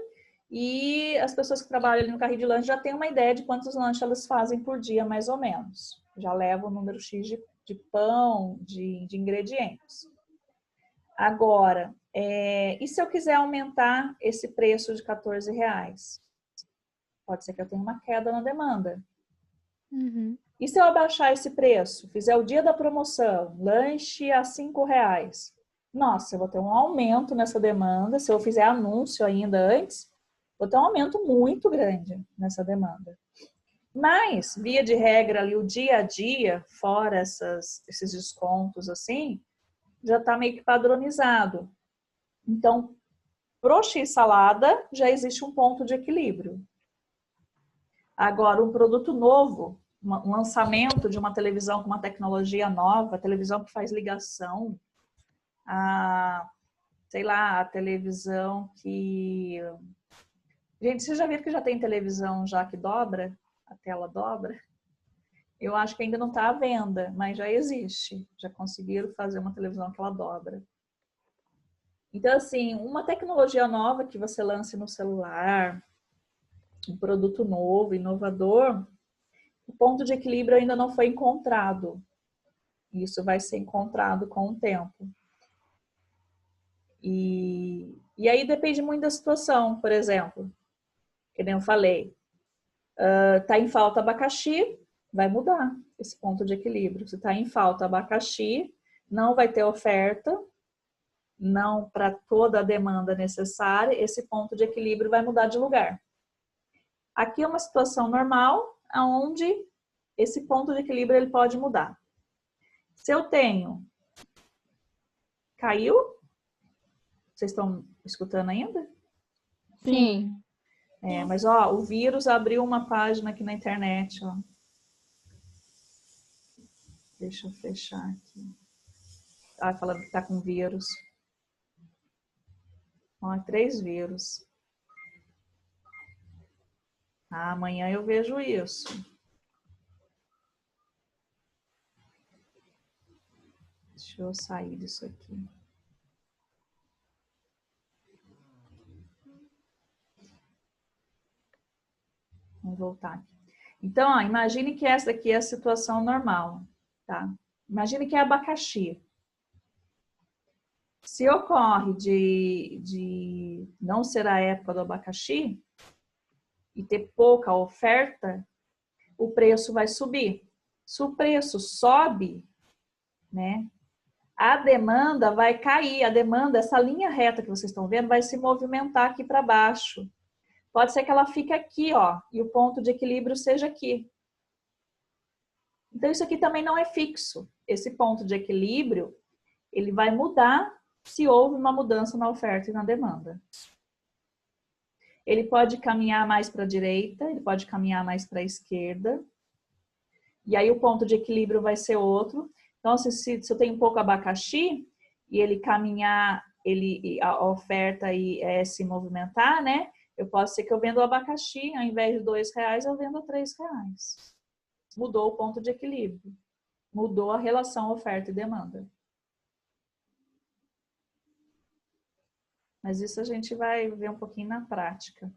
E as pessoas que trabalham ali no carrinho de lanche já têm uma ideia de quantos lanches elas fazem por dia, mais ou menos. Já levam o número X de pão, de ingredientes. Agora, e se eu quiser aumentar esse preço de R$14? Pode ser que eu tenha uma queda na demanda. E se eu abaixar esse preço, fizer o dia da promoção, lanche a R$5? Nossa, eu vou ter um aumento nessa demanda. Se eu fizer anúncio ainda antes, vou ter um aumento muito grande nessa demanda. Mas, via de regra, ali, o dia a dia, fora esses descontos assim, já está meio que padronizado. Então, pro x-salada, já existe um ponto de equilíbrio. Agora, um produto novo, um lançamento de uma televisão com uma tecnologia nova, televisão que faz ligação, sei lá, a televisão que... Gente, vocês já viram que já tem televisão já que dobra? A tela dobra? Eu acho que ainda não está à venda, mas já existe. Já conseguiram fazer uma televisão que ela dobra. Então, assim, uma tecnologia nova que você lance no celular, um produto novo, inovador, o ponto de equilíbrio ainda não foi encontrado. Isso vai ser encontrado com o tempo. E aí depende muito da situação, por exemplo, que nem eu falei, tá em falta abacaxi, vai mudar esse ponto de equilíbrio. Se tá em falta abacaxi, não vai ter oferta, não para toda a demanda necessária, esse ponto de equilíbrio vai mudar de lugar. Aqui é uma situação normal, onde esse ponto de equilíbrio ele pode mudar. Se eu tenho... Caiu? Vocês estão escutando ainda? Sim. Mas ó, o vírus abriu uma página aqui na internet, ó. Deixa eu fechar aqui. Falando que tá com vírus. Ó, 3 vírus. Amanhã eu vejo isso. Deixa eu sair disso aqui. Vamos voltar aqui. Então, ó, imagine que essa daqui é a situação normal, tá? Imagine que é abacaxi. Se ocorre de não ser a época do abacaxi e ter pouca oferta, o preço vai subir. Se o preço sobe, né, a demanda vai cair. A demanda, essa linha reta que vocês estão vendo, vai se movimentar aqui para baixo. Pode ser que ela fique aqui, ó, e o ponto de equilíbrio seja aqui. Então, isso aqui também não é fixo. Esse ponto de equilíbrio, ele vai mudar se houve uma mudança na oferta e na demanda. Ele pode caminhar mais para a direita, ele pode caminhar mais para a esquerda. E aí o ponto de equilíbrio vai ser outro. Então, se eu tenho um pouco abacaxi e ele caminhar, a oferta e se movimentar, né? Eu posso ser que eu vendo o abacaxi, ao invés de R$2, eu vendo R$3. Mudou o ponto de equilíbrio. Mudou a relação oferta e demanda. Mas isso a gente vai ver um pouquinho na prática.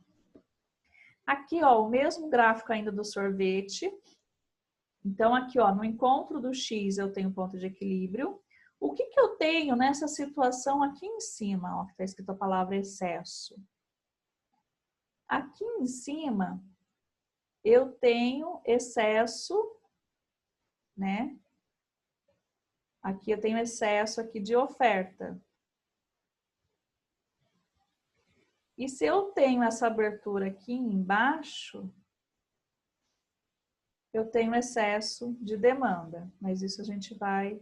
Aqui, ó, o mesmo gráfico ainda do sorvete. Então, aqui, ó, no encontro do X eu tenho ponto de equilíbrio. O que que eu tenho nessa situação aqui em cima, ó, que está escrito a palavra excesso? Aqui em cima, eu tenho excesso, né? Aqui eu tenho excesso aqui de oferta. E se eu tenho essa abertura aqui embaixo, eu tenho excesso de demanda. Mas isso a gente vai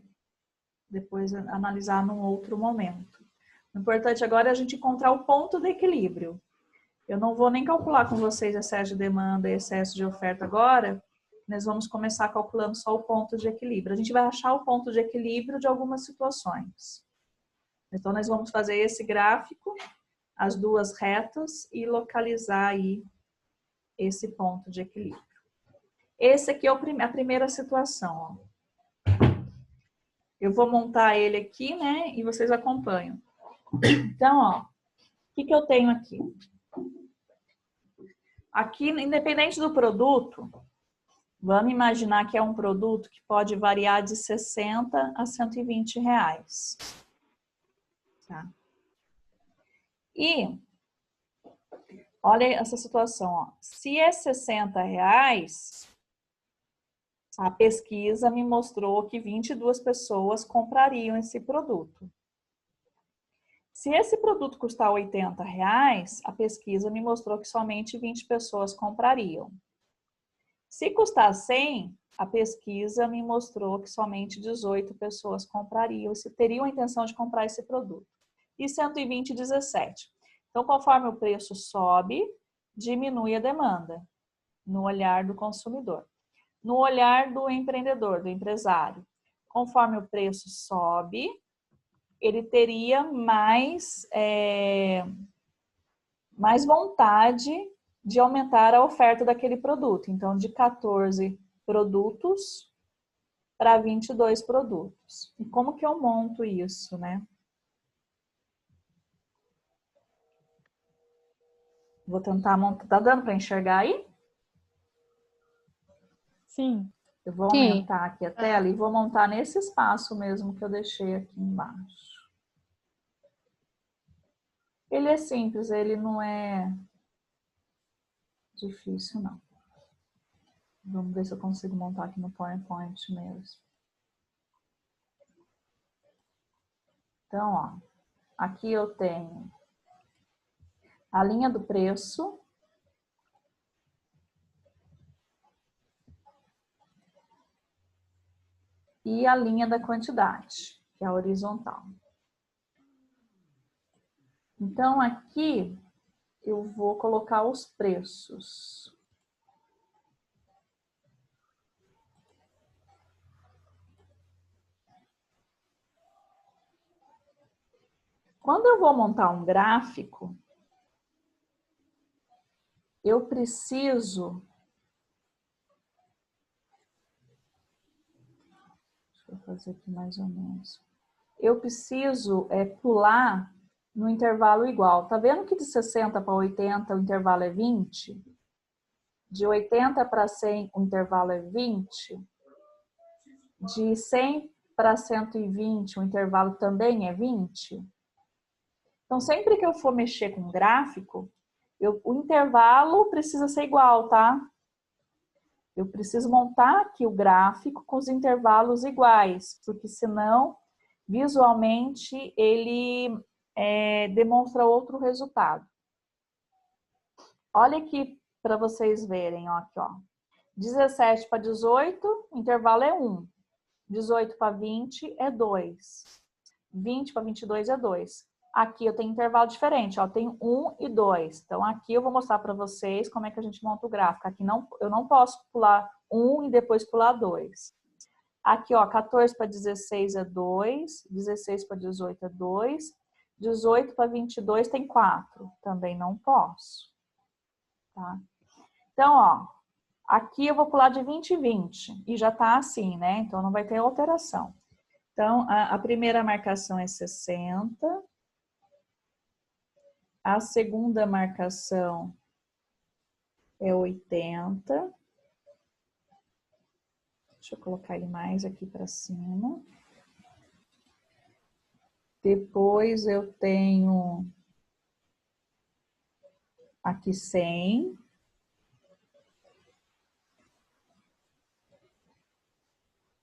depois analisar num outro momento. O importante agora é a gente encontrar o ponto de equilíbrio. Eu não vou nem calcular com vocês excesso de demanda e excesso de oferta agora. Nós vamos começar calculando só o ponto de equilíbrio. A gente vai achar o ponto de equilíbrio de algumas situações. Então, nós vamos fazer esse gráfico, as duas retas e localizar aí esse ponto de equilíbrio. Esse aqui é a primeira situação, ó. Eu vou montar ele aqui, né, e vocês acompanham. Então, ó, o que que eu tenho aqui? Aqui, independente do produto, vamos imaginar que é um produto que pode variar de 60 a 120 reais. Tá? E, olha essa situação, ó. Se é 60 reais, a pesquisa me mostrou que 22 pessoas comprariam esse produto. Se esse produto custar 80 reais, a pesquisa me mostrou que somente 20 pessoas comprariam. Se custar 100, a pesquisa me mostrou que somente 18 pessoas comprariam, se teriam a intenção de comprar esse produto. E 120, 17. Então, conforme o preço sobe, diminui a demanda no olhar do consumidor. No olhar do empreendedor, do empresário, conforme o preço sobe, ele teria mais vontade de aumentar a oferta daquele produto. Então, de 14 produtos para 22 produtos. E como que eu monto isso, né? Vou tentar montar. Tá dando para enxergar aí? Sim. Eu vou aumentar aqui a tela e vou montar nesse espaço mesmo que eu deixei aqui embaixo. Ele é simples, ele não é difícil, não. Vamos ver se eu consigo montar aqui no PowerPoint mesmo. Então, ó, aqui eu tenho a linha do preço. E a linha da quantidade, que é a horizontal. Então, aqui eu vou colocar os preços. Quando eu vou montar um gráfico, eu preciso... Deixa eu fazer aqui mais ou menos. Eu preciso pular no intervalo igual. Tá vendo que de 60 para 80 o intervalo é 20? De 80 para 100 o intervalo é 20? De 100 para 120 o intervalo também é 20? Então, sempre que eu for mexer com gráfico, o intervalo precisa ser igual, tá? Eu preciso montar aqui o gráfico com os intervalos iguais, porque senão, visualmente, ele demonstra outro resultado. Olha aqui para vocês verem, ó, aqui, ó. 17 para 18, o intervalo é 1. 18 para 20 é 2. 20 para 22 é 2. Aqui eu tenho intervalo diferente, ó, tenho 1 e 2. Então, aqui eu vou mostrar para vocês como é que a gente monta o gráfico. Aqui eu não posso pular 1 e depois pular 2. Aqui, ó, 14 para 16 é 2, 16 para 18 é 2, 18 para 22 tem 4. Também não posso. tá? Então, ó, aqui eu vou pular de 20 em 20 e já tá assim, né? Então não vai ter alteração. Então, a primeira marcação é 60. A segunda marcação é 80. Deixa eu colocar ele mais aqui para cima. Depois eu tenho aqui 100.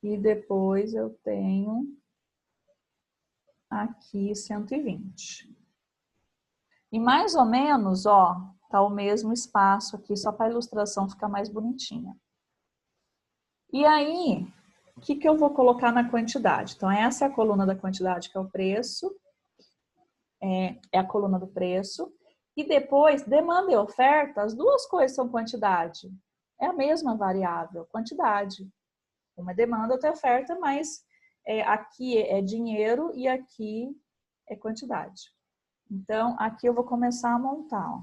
E depois eu tenho aqui 120. E mais ou menos, ó, tá o mesmo espaço aqui, só para a ilustração ficar mais bonitinha. E aí, o que eu vou colocar na quantidade? Então, essa é a coluna da quantidade, que é o preço. É a coluna do preço. E depois, demanda e oferta, as duas coisas são quantidade. É a mesma variável, quantidade. Uma é demanda, outra é oferta, mas aqui é dinheiro e aqui é quantidade. Então, aqui eu vou começar a montar. Ó.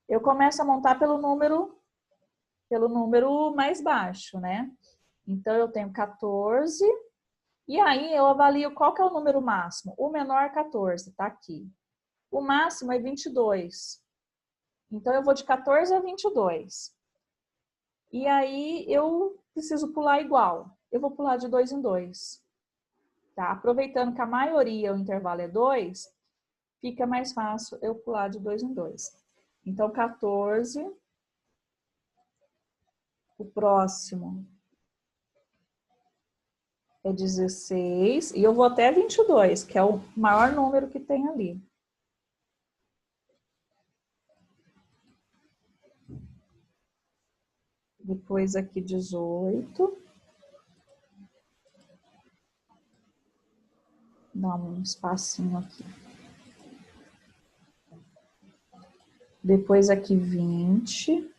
Eu começo a montar pelo número mais baixo, né? Então, eu tenho 14. E aí, eu avalio qual que é o número máximo. O menor é 14, tá aqui. O máximo é 22. Então, eu vou de 14 a 22. E aí, eu preciso pular igual. Eu vou pular de 2 em 2. Tá? Aproveitando que a maioria, o intervalo é 2, fica mais fácil eu pular de 2 em 2. Então, 14. O próximo é 16. E eu vou até 22, que é o maior número que tem ali. Depois aqui 18. Dá um espacinho aqui. Depois aqui 20.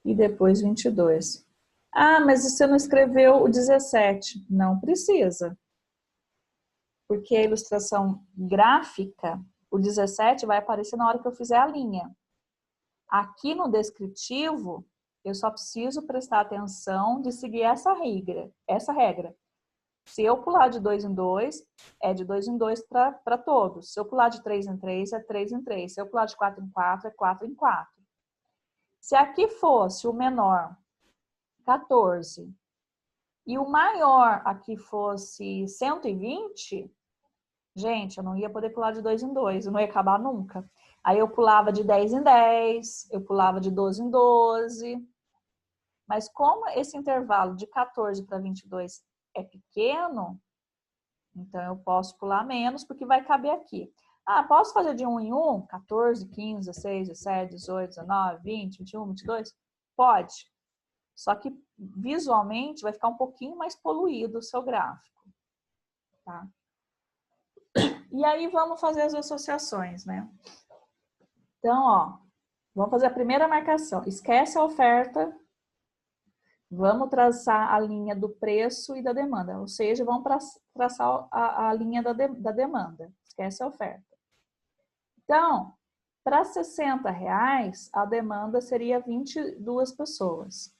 E depois 22. Ah, mas você não escreveu o 17. Não precisa. Porque a ilustração gráfica, o 17 vai aparecer na hora que eu fizer a linha. Aqui no descritivo, eu só preciso prestar atenção de seguir essa regra. Se eu pular de 2 em 2, é de 2 em 2 para todos. Se eu pular de 3 em 3, é 3 em 3. Se eu pular de 4 em 4, é 4 em 4. Se aqui fosse o menor, 14, e o maior aqui fosse 120, gente, eu não ia poder pular de 2 em 2, eu não ia acabar nunca. Aí eu pulava de 10 em 10, eu pulava de 12 em 12. Mas como esse intervalo de 14 para 22 é pequeno, então eu posso pular menos, porque vai caber aqui. Ah, posso fazer de 1 em 1? 14, 15, 16, 17, 18, 19, 20, 21, 22? Pode. Só que visualmente vai ficar um pouquinho mais poluído o seu gráfico. Tá? E aí vamos fazer as associações, né? Então, ó, vamos fazer a primeira marcação. Esquece a oferta. Vamos traçar a linha do preço e da demanda. Ou seja, vamos traçar a linha da demanda. Esquece a oferta. Então, para R$60, a demanda seria 22 pessoas.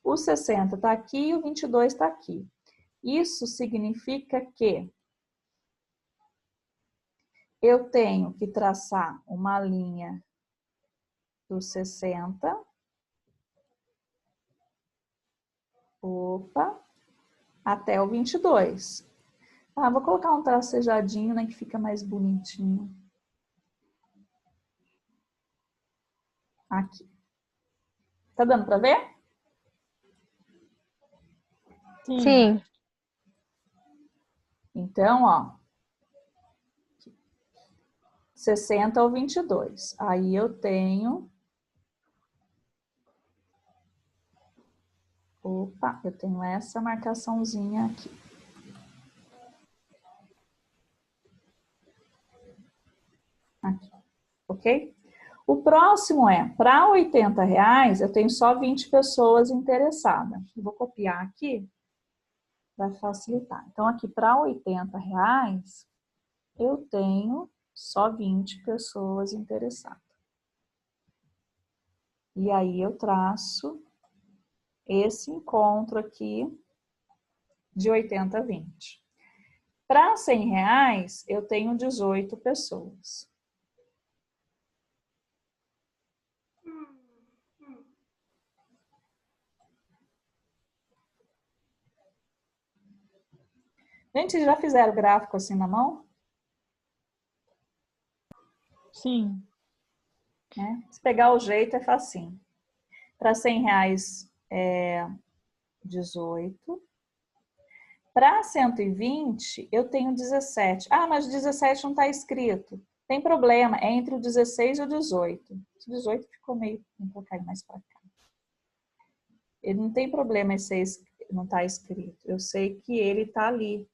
O 60 está aqui e o 22 está aqui. Isso significa que eu tenho que traçar uma linha do 60. Opa, até o 22. Ah, vou colocar um tracejadinho, né, que fica mais bonitinho. Aqui. Tá dando para ver? Sim. Então, ó, 60 ao 22. Aí eu tenho... Opa, eu tenho essa marcaçãozinha aqui. Aqui, ok? O próximo é, para R$80, eu tenho só 20 pessoas interessadas. Eu vou copiar aqui. para facilitar. Então, aqui para R$80, eu tenho só 20 pessoas interessadas. E aí eu traço esse encontro aqui de 80 a 20. Para R$100, eu tenho 18 pessoas. Gente, já fizeram gráfico assim na mão? Sim. Se pegar o jeito, é facinho. Para R$100 é 18. Para 120, eu tenho 17. Ah, mas 17 não está escrito. Tem problema, é entre o 16 e o 18. O 18 ficou meio... Vou colocar ele mais para cá. Ele não tem problema esse não está escrito. Eu sei que ele está ali.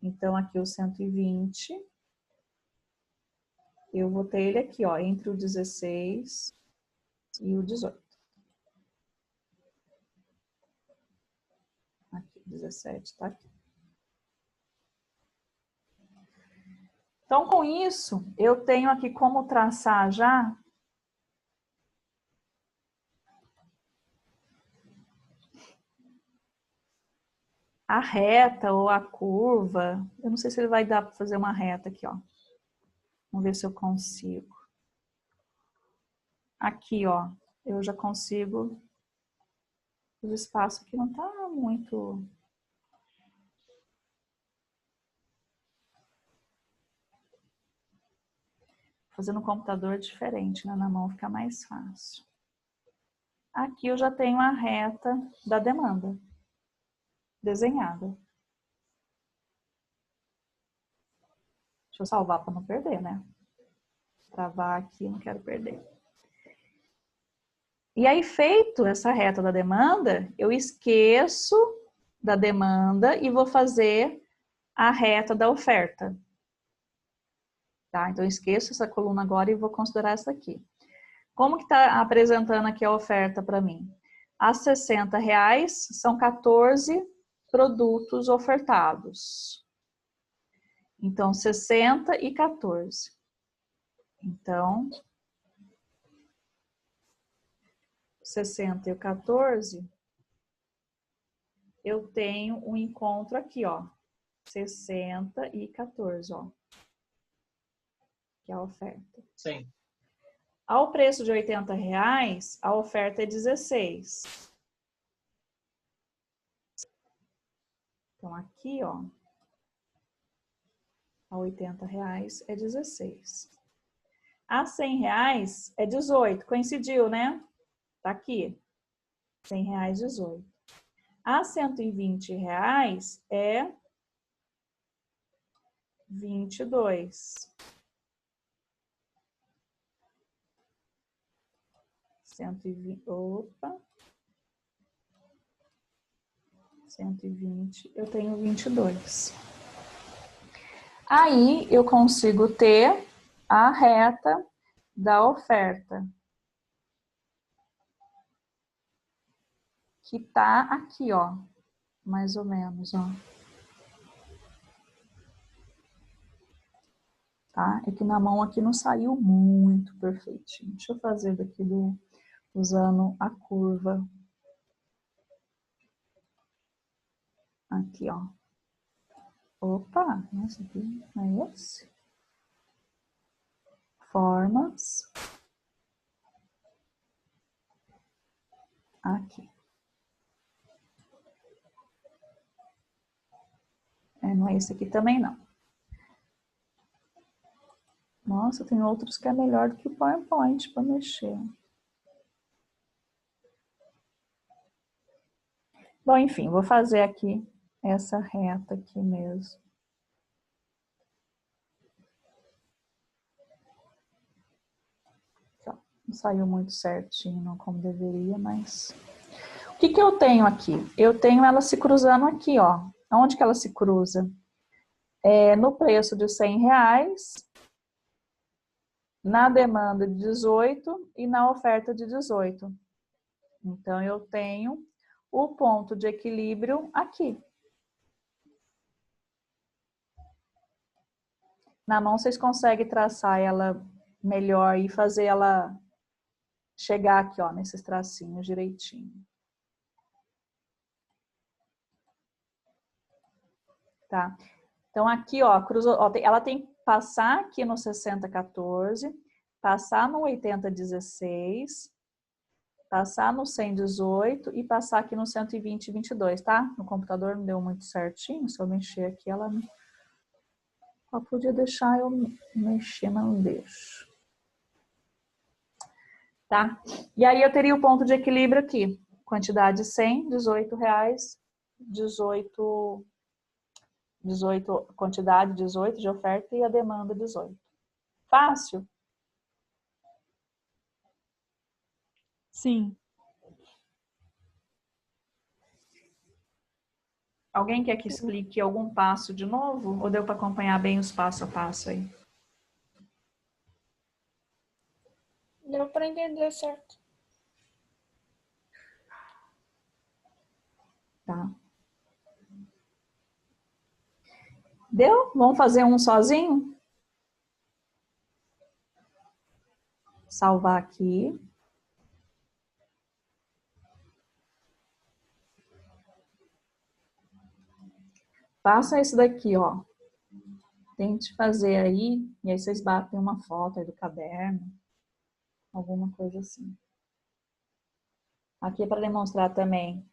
Então, aqui o 120, eu vou ter ele aqui, ó, entre o 16 e o 18. Aqui, 17 está aqui. Então, com isso, eu tenho aqui como traçar já a reta ou a curva. Eu não sei se ele vai dar para fazer uma reta aqui, ó. Vamos ver se eu consigo. Aqui, ó, eu já consigo. O espaço aqui não tá muito... Fazendo um computador diferente, né? Na mão fica mais fácil. Aqui eu já tenho a reta da demanda desenhada. Deixa eu salvar para não perder, né? Travar aqui, não quero perder. E aí, feito essa reta da demanda, eu esqueço da demanda e vou fazer a reta da oferta. Tá? Então, eu esqueço essa coluna agora e vou considerar essa aqui. Como que está apresentando aqui a oferta para mim? A R$60 são 14 produtos ofertados. Então, 60 e 14. Então, 60 e 14, eu tenho um encontro aqui, ó. 60 e 14, ó. Que é a oferta. Sim. Ao preço de R$80, a oferta é 16. Então, aqui, ó, a R$80 é 16. A R$100 é 18. Coincidiu, né? Tá aqui. R$100, 18. A R$120 é 22. 120, opa. 120, eu tenho 22. Aí eu consigo ter a reta da oferta, que tá aqui, ó, mais ou menos, ó. Tá? É que na mão aqui não saiu muito perfeitinho. Deixa eu fazer daqui usando a curva. Aqui, ó. Opa, esse aqui não é esse? Formas. Aqui. Não é esse aqui também, não. Nossa, tem outros que é melhor do que o PowerPoint para mexer. Bom, enfim, vou fazer aqui essa reta aqui mesmo. Não saiu muito certinho, não como deveria, mas... O que que eu tenho aqui? Eu tenho ela se cruzando aqui, ó. Onde que ela se cruza? No preço de R$100, na demanda de 18 e na oferta de 18. Então, eu tenho o ponto de equilíbrio aqui. Na mão vocês conseguem traçar ela melhor e fazer ela chegar aqui, ó, nesses tracinhos direitinho. Tá? Então, aqui, ó, cruzou, ó, ela tem que passar aqui no 6014, passar no 8016, passar no 118 e passar aqui no 12022, tá? No computador não deu muito certinho, se eu mexer aqui, ela podia deixar eu mexer, mas não deixo. Tá? E aí eu teria o ponto de equilíbrio aqui. Quantidade 100, R$18, 18, quantidade 18 de oferta e a demanda 18. Fácil? Sim. Alguém quer que explique algum passo de novo? Ou deu para acompanhar bem os passo a passo aí? Deu para entender certo. Tá. Deu? Vamos fazer um sozinho? Salvar aqui. Faça isso daqui, ó. Tente fazer aí, e aí vocês batem uma foto aí do caderno, alguma coisa assim. Aqui é para demonstrar também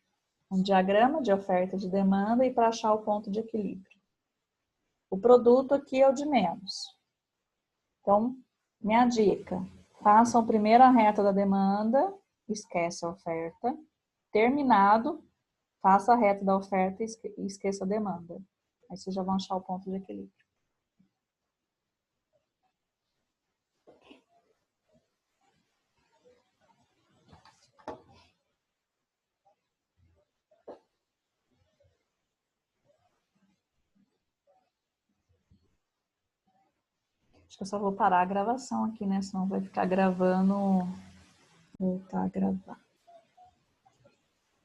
um diagrama de oferta e de demanda e para achar o ponto de equilíbrio. O produto aqui é o de menos. Então, minha dica, façam primeiro a reta da demanda, esquece a oferta. Terminado, faça a reta da oferta e esqueça a demanda. Aí vocês já vão achar o ponto de equilíbrio. Acho que eu só vou parar a gravação aqui, né? Senão vai ficar gravando. Voltar a gravar.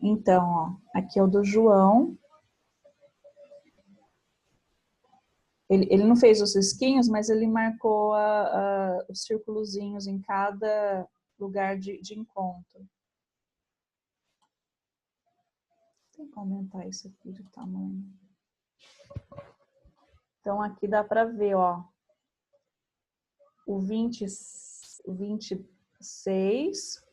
Então, ó, aqui é o do João. Ele não fez os risquinhos, mas ele marcou os círculozinhos em cada lugar de encontro. Tem que aumentar isso aqui de tamanho. Então, aqui dá para ver, ó, o 26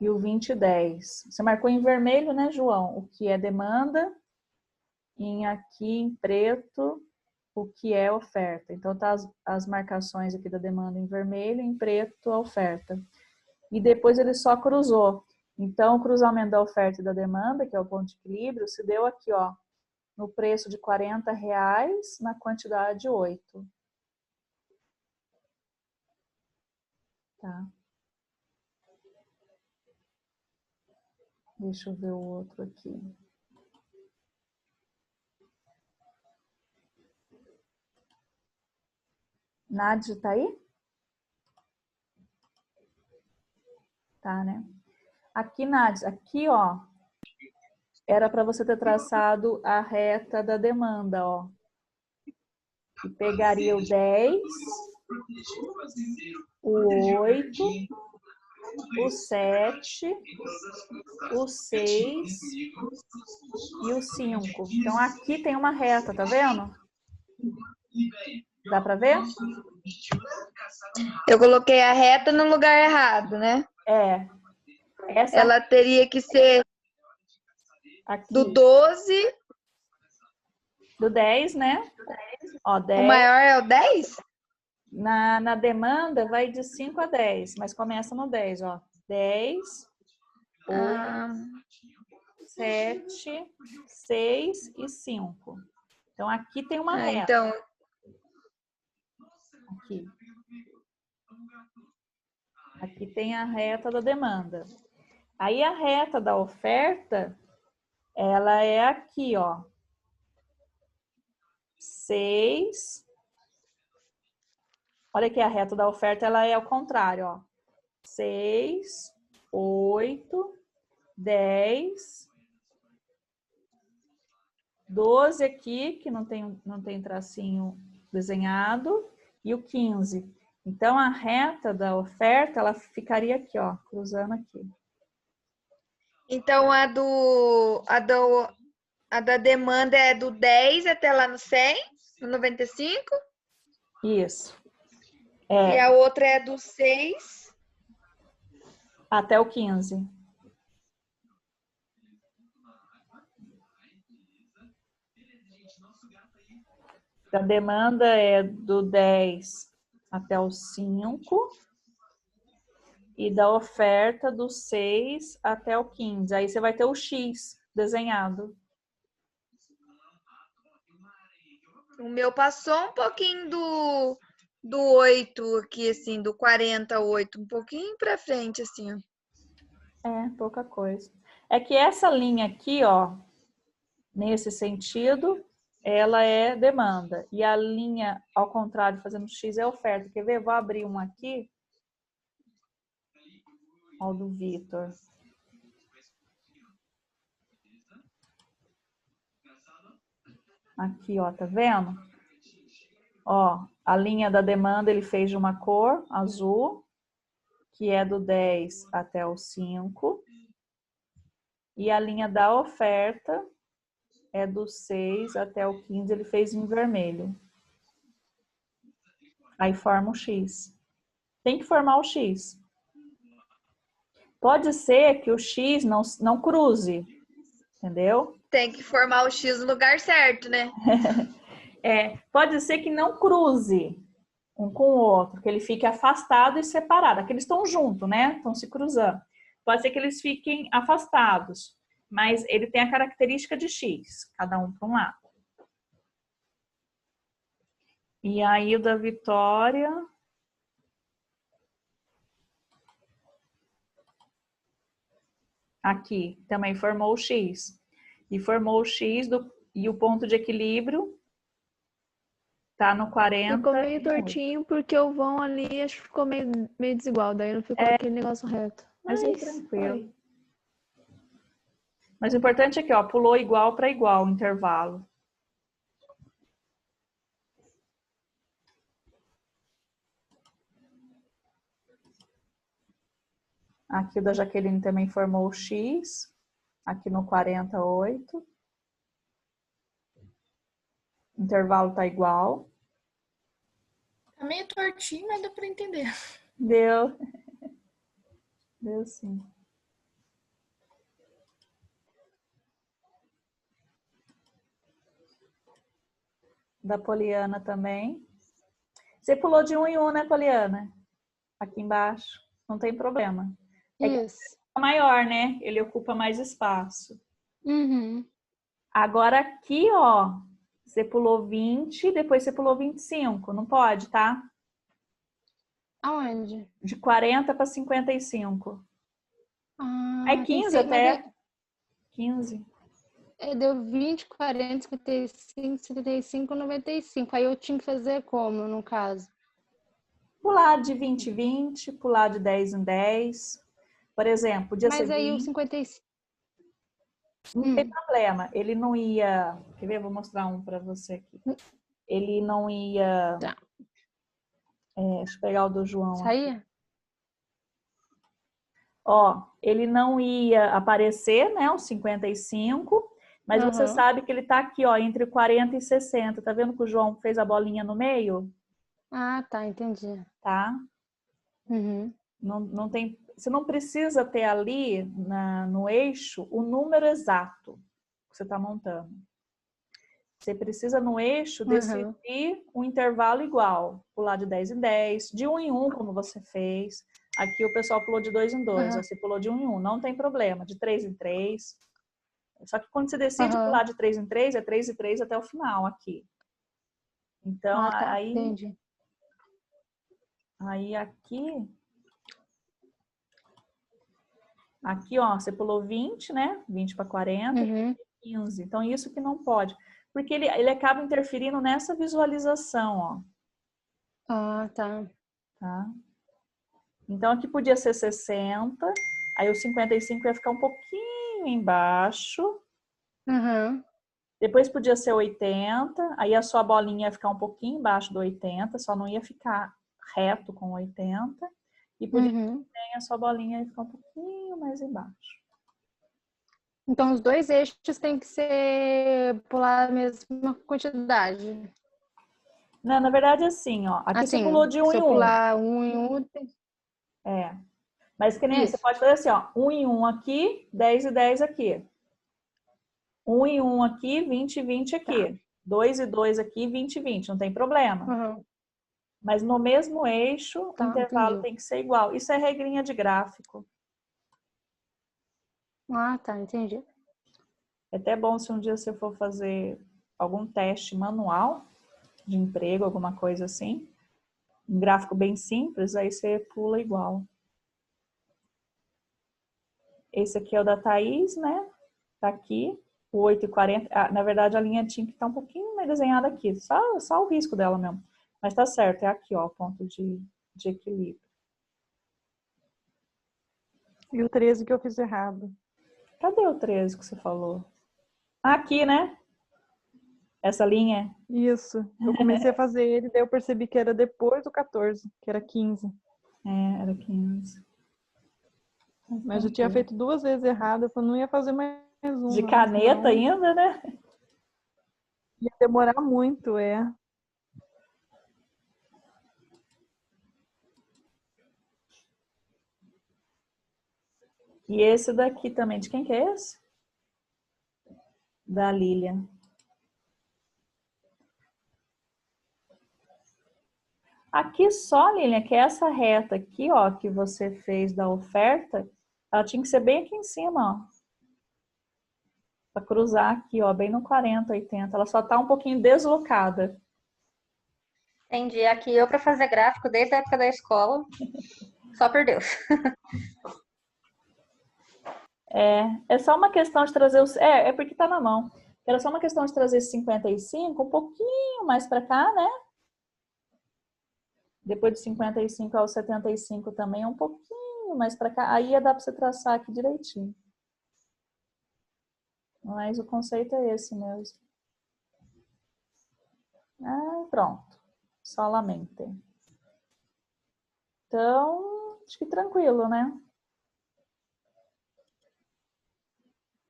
e o 2010. Você marcou em vermelho, né, João? O que é demanda, e aqui em preto, o que é oferta. Então, tá as marcações aqui da demanda em vermelho, em preto, a oferta. E depois ele só cruzou. Então, o cruzamento da oferta e da demanda, que é o ponto de equilíbrio, se deu aqui, ó, no preço de R$40, na quantidade 8. Tá? Deixa eu ver o outro aqui. Nádia, tá aí? Tá, né? Aqui, Nádia, aqui, ó, era para você ter traçado a reta da demanda, ó. E pegaria o 10, o 8, o 7, o 6 e o 5. Então, aqui tem uma reta, tá vendo? Dá para ver? Eu coloquei a reta no lugar errado, né? É. Ela teria que ser aqui, do 12. Do 10, né? Ó, 10. O maior é o 10? Na demanda vai de 5 a 10, mas começa no 10, ó. 10, 8, 7, 6 e 5. Então, aqui tem uma reta. Então, Aqui tem a reta da demanda. Aí, a reta da oferta, ela é aqui, ó. 6. Olha aqui, a reta da oferta, ela é ao contrário, ó. 6, 8, 10, 12 aqui, que não tem tracinho desenhado, e o 15. Então, a reta da oferta, ela ficaria aqui, ó, cruzando aqui. Então, a da demanda é do 10 até lá no 100, no 95. Isso. E a outra é do 6 até o 15. A demanda é do 10 até o 5 e da oferta do 6 até o 15. Aí você vai ter o X desenhado. O meu passou um pouquinho do 8 aqui, assim, do 48, um pouquinho pra frente, assim, ó. É, pouca coisa. É que essa linha aqui, ó, nesse sentido, ela é demanda. E a linha, ao contrário, fazendo X, é oferta. Quer ver? Vou abrir um aqui. Ó, o do Vitor. Aqui, ó, tá vendo? Ó, a linha da demanda ele fez de uma cor azul, que é do 10 até o 5. E a linha da oferta é do 6 até o 15, ele fez em vermelho. Aí forma o X. Tem que formar o X. Pode ser que o X não cruze, entendeu? Tem que formar o X no lugar certo, né? Pode ser que não cruze um com o outro, que ele fique afastado e separado. Aqui eles estão juntos, né? Estão se cruzando. Pode ser que eles fiquem afastados, mas ele tem a característica de X, cada um para um lado. E aí o da Vitória... Aqui também formou o X. E formou o X e o ponto de equilíbrio tá no 40. Ficou meio tortinho porque o vão ali acho que ficou meio desigual. Daí não ficou aquele negócio reto. Mas é tranquilo. Mas o importante é que, ó, pulou igual para igual o intervalo. Aqui o da Jaqueline também formou o X. Aqui no 48. O intervalo tá igual. Tá meio tortinho, mas dá para entender. Deu. Deu sim. Da Poliana também. Você pulou de 1 em 1, né, Poliana? Aqui embaixo. Não tem problema. É que Isso. é maior, né? Ele ocupa mais espaço. Uhum. Agora aqui, ó, você pulou 20, depois você pulou 25. Não pode, tá? Aonde? De 40 para 55. Aí 15 pensei, até. 15. Deu 20, 40, 55, 75, 95. Aí eu tinha que fazer como, no caso? Pular de 20 em 20, pular de 10 em 10. Por exemplo, podia ser Mas aí o 20. 55. Não tem problema. Ele não ia. Quer ver? Vou mostrar um para você aqui. Ele não ia. Tá. Deixa eu pegar o do João aqui. Saía? Ó, ele não ia aparecer, né? Os 55. Mas você sabe que ele tá aqui, ó, entre 40 e 60. Tá vendo que o João fez a bolinha no meio? Ah, tá, entendi. Tá? Uhum. Não tem, você não precisa ter ali no eixo o número exato que você está montando. Você precisa no eixo decidir um intervalo igual. Pular de 10 em 10, de 1 em 1, como você fez. Aqui o pessoal pulou de 2 em 2, você pulou de 1 em 1, não tem problema. De 3 em 3. Só que quando você decide pular de 3 em 3, é 3 em 3 até o final aqui. Então, tá. aí... Entendi. Aí aqui... Aqui, ó, você pulou 20, né? 20 para 40, 15. Então, isso que não pode. Porque ele acaba interferindo nessa visualização, ó. Ah, tá. Tá? Então, aqui podia ser 60. Aí o 55 ia ficar um pouquinho embaixo. Depois podia ser 80, aí a sua bolinha ia ficar um pouquinho embaixo do 80, só não ia ficar reto com 80. E podia também a sua bolinha ia ficar um pouquinho mais embaixo. Então, os dois eixos têm que ser pular a mesma quantidade. Não, na verdade, assim, ó. Aqui você pulou de 1 se em eu 1. pular 1 em 1, É. Mas que nem Isso. você pode fazer assim, ó. 1 em 1 aqui, 10 e 10 aqui. 1 em 1 aqui, 20 e 20 aqui. 2 e 2 aqui, 20 e 20. Não tem problema. Uhum. Mas no mesmo eixo, o Tá, intervalo entendi. tem que ser igual. Isso é regrinha de gráfico. Ah, tá, entendi. É até bom se um dia você for fazer algum teste manual de emprego, alguma coisa assim. Um gráfico bem simples, aí você pula igual. Esse aqui é o da Thaís, né? Tá aqui, o 8,40. Ah, na verdade, a linha tinha que estar um pouquinho mais desenhada aqui. Só o risco dela mesmo. Mas tá certo, é aqui, ó, o ponto de equilíbrio. E o 13 que eu fiz errado. Cadê o 13 que você falou? Aqui, né? Essa linha. Isso. Eu comecei a fazer ele, daí eu percebi que era depois do 14, que era 15. É, era 15. Mas eu tinha feito 2 vezes errado, eu não ia fazer mais um. De não, caneta senão ainda, né? ia demorar muito, é. E esse daqui também, de quem que é esse? Da Lilian. Aqui só, Lilian, que essa reta aqui, ó, que você fez da oferta, ela tinha que ser bem aqui em cima, ó. Pra cruzar aqui, ó, bem no 40, 80. Ela só tá um pouquinho deslocada. Entendi. Aqui eu para fazer gráfico desde a época da escola, só por Deus. É só uma questão de trazer os... É porque tá na mão. Era só uma questão de trazer esse 55 um pouquinho mais pra cá, né? Depois de 55 ao 75 também um pouquinho mais pra cá. Aí ia dar pra você traçar aqui direitinho. Mas o conceito é esse mesmo. Ah, pronto. Só lamentem. Então, acho que tranquilo, né?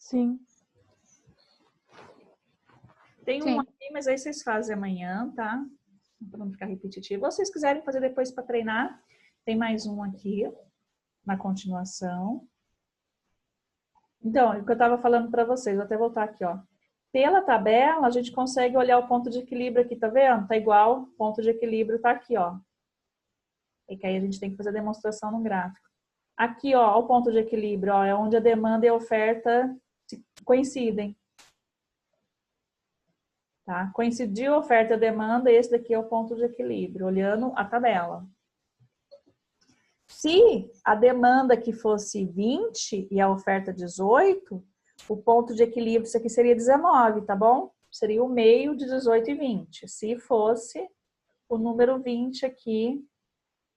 Sim. Tem um aqui, mas aí vocês fazem amanhã, tá? Para não ficar repetitivo. Se vocês quiserem fazer depois para treinar, tem mais um aqui na continuação. Então, o que eu estava falando para vocês, vou até voltar aqui, ó. Pela tabela, a gente consegue olhar o ponto de equilíbrio aqui, tá vendo? Tá igual, ponto de equilíbrio tá aqui, ó. E que aí a gente tem que fazer a demonstração no gráfico. Aqui, ó, o ponto de equilíbrio, ó, é onde a demanda e a oferta coincidem. Tá? Coincidiu a oferta e a demanda, esse daqui é o ponto de equilíbrio, olhando a tabela. Se a demanda aqui fosse 20 e a oferta 18, o ponto de equilíbrio, isso aqui seria 19, tá bom? Seria o meio de 18 e 20. Se fosse o número 20 aqui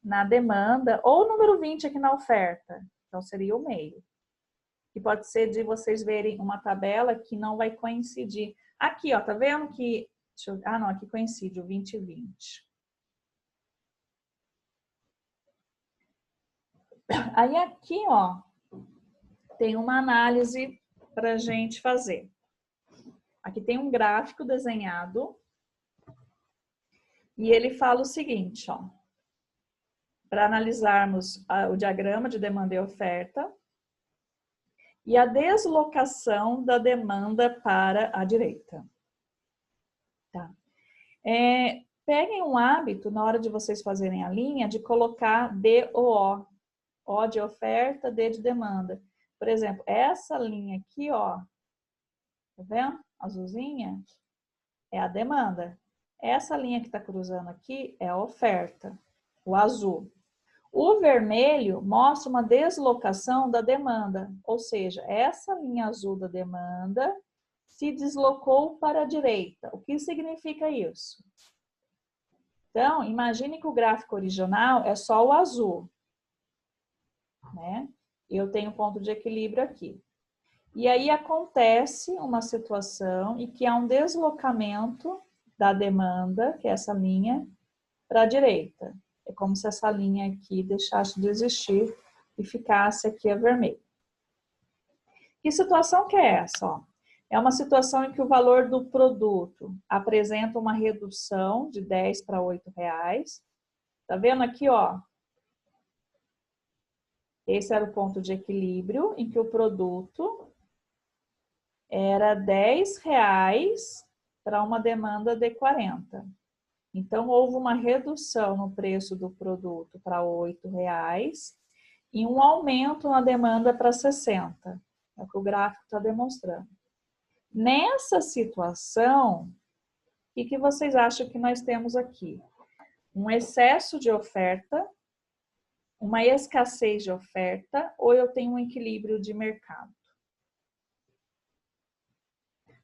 na demanda, ou o número 20 aqui na oferta, então seria o meio. E pode ser de vocês verem uma tabela que não vai coincidir. Aqui, ó, tá vendo que... Ah, não, aqui coincide o 20 e 20. Aí aqui, ó, tem uma análise pra gente fazer. Aqui tem um gráfico desenhado. E ele fala o seguinte, ó. Para analisarmos o diagrama de demanda e oferta. E a deslocação da demanda para a direita. Tá. Peguem um hábito, na hora de vocês fazerem a linha, de colocar DOO. O de oferta, D de demanda. Por exemplo, essa linha aqui, ó. Tá vendo? Azulzinha. É a demanda. Essa linha que está cruzando aqui é a oferta. O azul. O vermelho mostra uma deslocação da demanda, ou seja, essa linha azul da demanda se deslocou para a direita. O que significa isso? Então, imagine que o gráfico original é só o azul, né? Eu tenho ponto de equilíbrio aqui. E aí acontece uma situação em que há um deslocamento da demanda, que é essa linha, para a direita. É como se essa linha aqui deixasse de existir e ficasse aqui a vermelho. Que situação que é essa? Ó? É uma situação em que o valor do produto apresenta uma redução de 10 para 8 reais. Tá vendo aqui, ó? Esse era o ponto de equilíbrio em que o produto era 10 reais para uma demanda de 40. Então, houve uma redução no preço do produto para 8 reais e um aumento na demanda para 60. É o que o gráfico está demonstrando. Nessa situação, o que vocês acham que nós temos aqui? Um excesso de oferta, uma escassez de oferta, ou eu tenho um equilíbrio de mercado?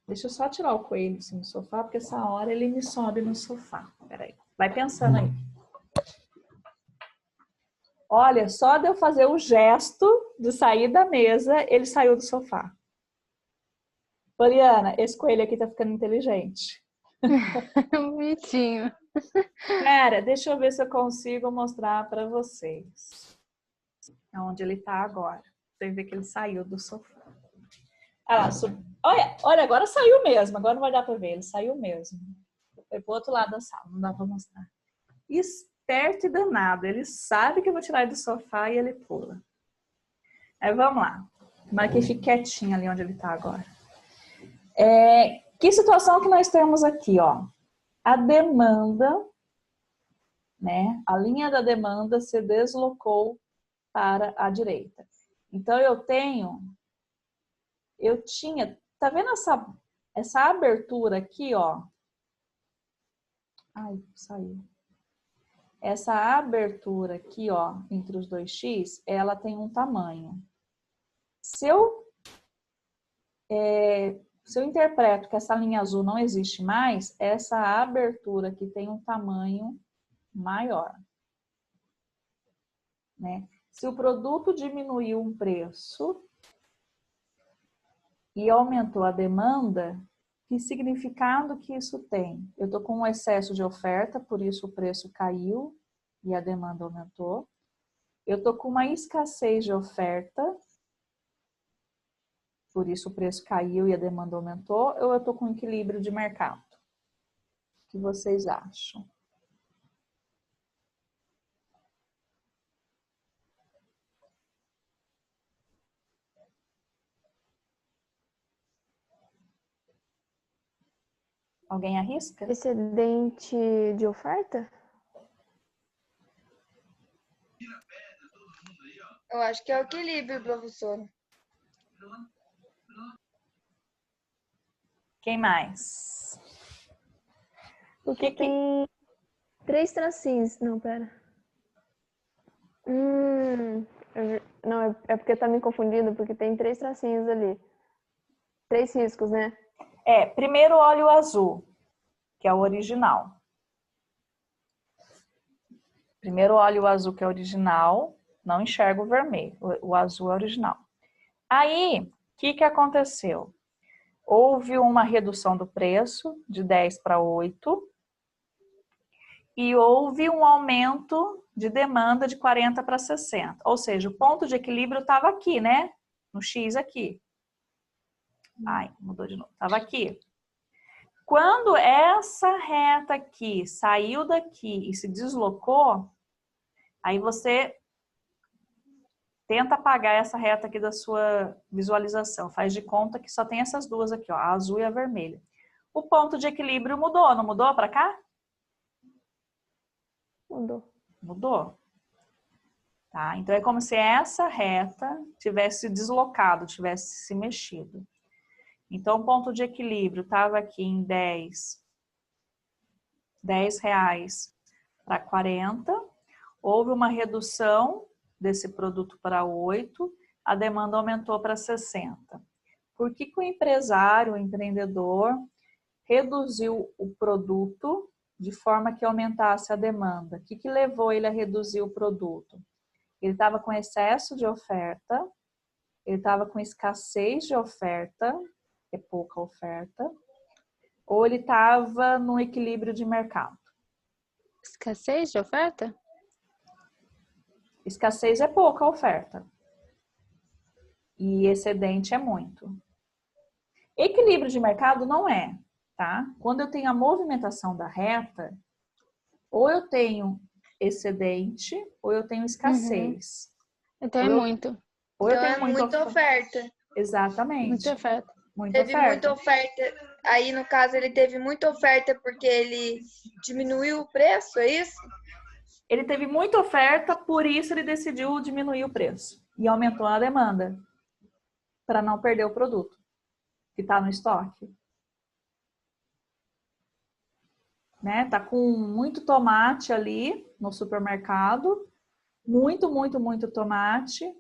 Deixa eu só tirar o coelho assim, do sofá, porque essa hora ele me sobe no sofá. Peraí, vai pensando aí. Olha, só de eu fazer o gesto de sair da mesa, ele saiu do sofá. Poliana, esse coelho aqui tá ficando inteligente. Bonitinho. Cara, deixa eu ver se eu consigo mostrar para vocês. Onde ele tá agora. Você vê que ele saiu do sofá. Ah lá, olha, agora saiu mesmo. Agora não vai dar para ver, ele saiu mesmo. Foi pro outro lado da sala, não dá para mostrar. Esperto e danado. Ele sabe que eu vou tirar ele do sofá e ele pula. Aí vamos lá. Mas que fique quietinho ali onde ele tá agora. Que situação que nós temos aqui, ó? A demanda, né? A linha da demanda se deslocou para a direita. Então eu tinha, tá vendo essa abertura aqui, ó? Ai, saiu. Essa abertura aqui, ó, entre os 2x, ela tem um tamanho. Se eu interpreto que essa linha azul não existe mais, essa abertura aqui tem um tamanho maior, né? Se o produto diminuiu um preço e aumentou a demanda, que significado que isso tem? Eu estou com um excesso de oferta, por isso o preço caiu e a demanda aumentou. Eu estou com uma escassez de oferta, por isso o preço caiu e a demanda aumentou. Ou eu estou com um equilíbrio de mercado? O que vocês acham? Alguém arrisca? Excedente de oferta? Eu acho que é o equilíbrio, professor. Quem mais? Porque tem 3 tracinhos. Não, pera. Não, é porque tá me confundindo, porque tem 3 tracinhos ali. 3 riscos, né? Primeiro olha o azul, que é o original. Primeiro olha o azul, que é o original. Não enxerga o vermelho. O azul é original. Aí, o que aconteceu? Houve uma redução do preço de 10 para 8 e houve um aumento de demanda de 40 para 60. Ou seja, o ponto de equilíbrio estava aqui, né? No X aqui. Ai, mudou de novo. Estava aqui. Quando essa reta aqui saiu daqui e se deslocou, aí você tenta apagar essa reta aqui da sua visualização. Faz de conta que só tem essas duas aqui, ó, a azul e a vermelha. O ponto de equilíbrio mudou, não mudou para cá? Mudou. Mudou. Tá? Então é como se essa reta tivesse deslocado, tivesse se mexido. Então o ponto de equilíbrio estava aqui em 10 reais para 40. Houve uma redução desse produto para 8, a demanda aumentou para 60. Por que o empresário, o empreendedor, reduziu o produto de forma que aumentasse a demanda? O que levou ele a reduzir o produto? Ele estava com excesso de oferta ele estava com escassez de oferta, é pouca oferta, ou ele estava no equilíbrio de mercado. Escassez de oferta? Escassez é pouca oferta. E excedente é muito. Equilíbrio de mercado não é, tá? Quando eu tenho a movimentação da reta, ou eu tenho excedente, ou eu tenho escassez. Então é muito. Ou eu Então tenho é muita oferta. Exatamente. Muita oferta. Muita Teve oferta. muita oferta. Aí, no caso, ele teve muita oferta porque ele diminuiu o preço, é isso? Ele teve muita oferta, por isso ele decidiu diminuir o preço. E aumentou a demanda. Para não perder o produto que está no estoque. Né? Tá com muito tomate ali no supermercado. Muito, muito, muito tomate.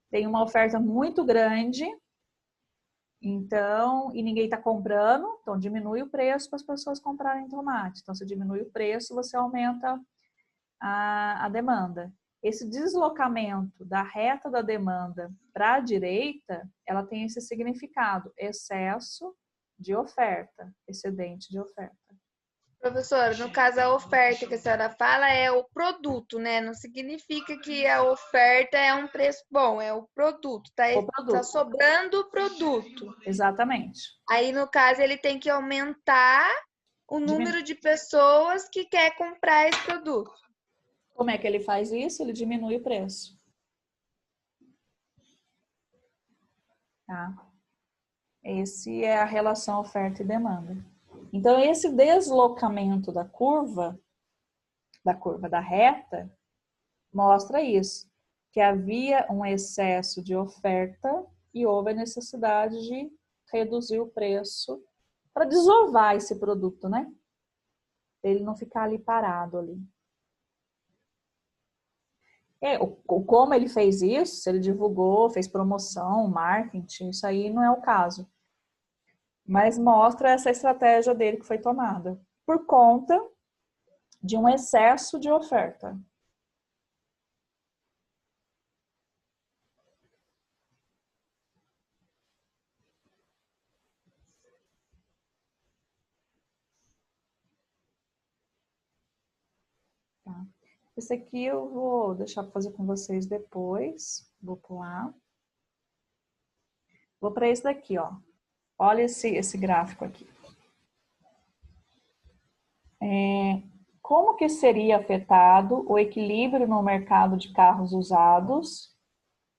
Tem uma oferta muito grande. Então, e ninguém está comprando, então diminui o preço para as pessoas comprarem tomate. Então, se diminui o preço, você aumenta a demanda. Esse deslocamento da reta da demanda para a direita, ela tem esse significado, excesso de oferta, excedente de oferta. Professora, no caso, a oferta que a senhora fala é o produto, né? Não significa que a oferta é um preço bom, é o produto. Tá sobrando o produto. Exatamente. Aí, no caso, ele tem que aumentar o número de pessoas que quer comprar esse produto. Como é que ele faz isso? Ele diminui o preço. Tá? Esse é a relação oferta e demanda. Então, esse deslocamento da curva da reta, mostra isso, que havia um excesso de oferta e houve a necessidade de reduzir o preço para desovar esse produto, né? Ele não ficar ali parado ali. Como ele fez isso, se ele divulgou, fez promoção, marketing, isso aí não é o caso. Mas mostra essa estratégia dele que foi tomada por conta de um excesso de oferta. Tá. Esse aqui eu vou deixar para fazer com vocês depois. Vou pular. Vou para esse daqui, ó. Olha esse gráfico aqui. Como que seria afetado o equilíbrio no mercado de carros usados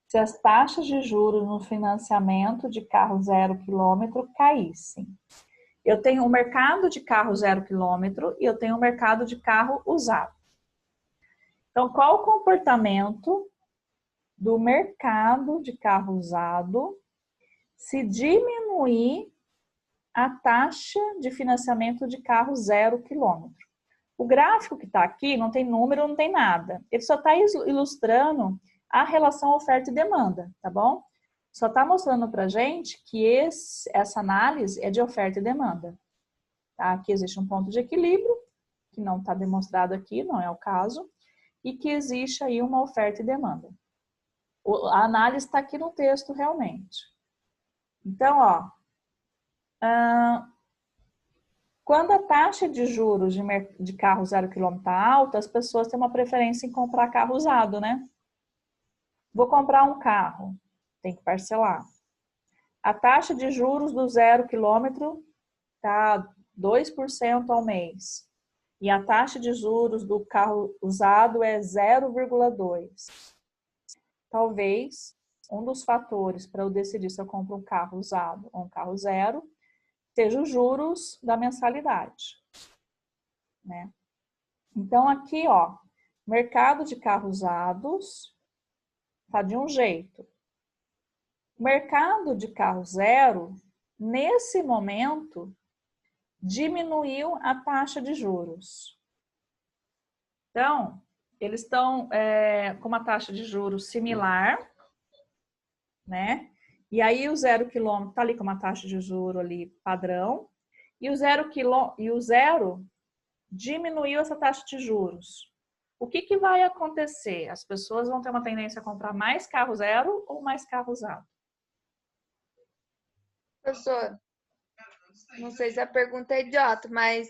se as taxas de juros no financiamento de carro 0 km caíssem? Eu tenho o mercado de carro 0 km e eu tenho o mercado de carro usado. Então, qual o comportamento do mercado de carro usado se diminuir a taxa de financiamento de carro 0 km? O gráfico que está aqui não tem número, não tem nada. Ele só está ilustrando a relação oferta e demanda, tá bom? Só está mostrando para a gente que essa análise é de oferta e demanda. Tá? Aqui existe um ponto de equilíbrio, que não está demonstrado aqui, não é o caso, e que existe aí uma oferta e demanda. A análise está aqui no texto realmente. Então, ó, quando a taxa de juros de carro 0 km está alta, as pessoas têm uma preferência em comprar carro usado, né? Vou comprar um carro, tem que parcelar. A taxa de juros do 0 km está 2% ao mês. E a taxa de juros do carro usado é 0,2%. Talvez um dos fatores para eu decidir se eu compro um carro usado ou um carro zero seja os juros da mensalidade, né? Então, aqui, ó, mercado de carros usados tá de um jeito. Mercado de carro zero, nesse momento, diminuiu a taxa de juros. Então, eles estão com uma taxa de juros similar, né? E aí o 0 km tá ali com uma taxa de juros ali padrão, e o zero diminuiu essa taxa de juros. o que vai acontecer? As pessoas vão ter uma tendência a comprar mais carro zero ou mais carro usado? Professor, não sei se a pergunta é idiota, mas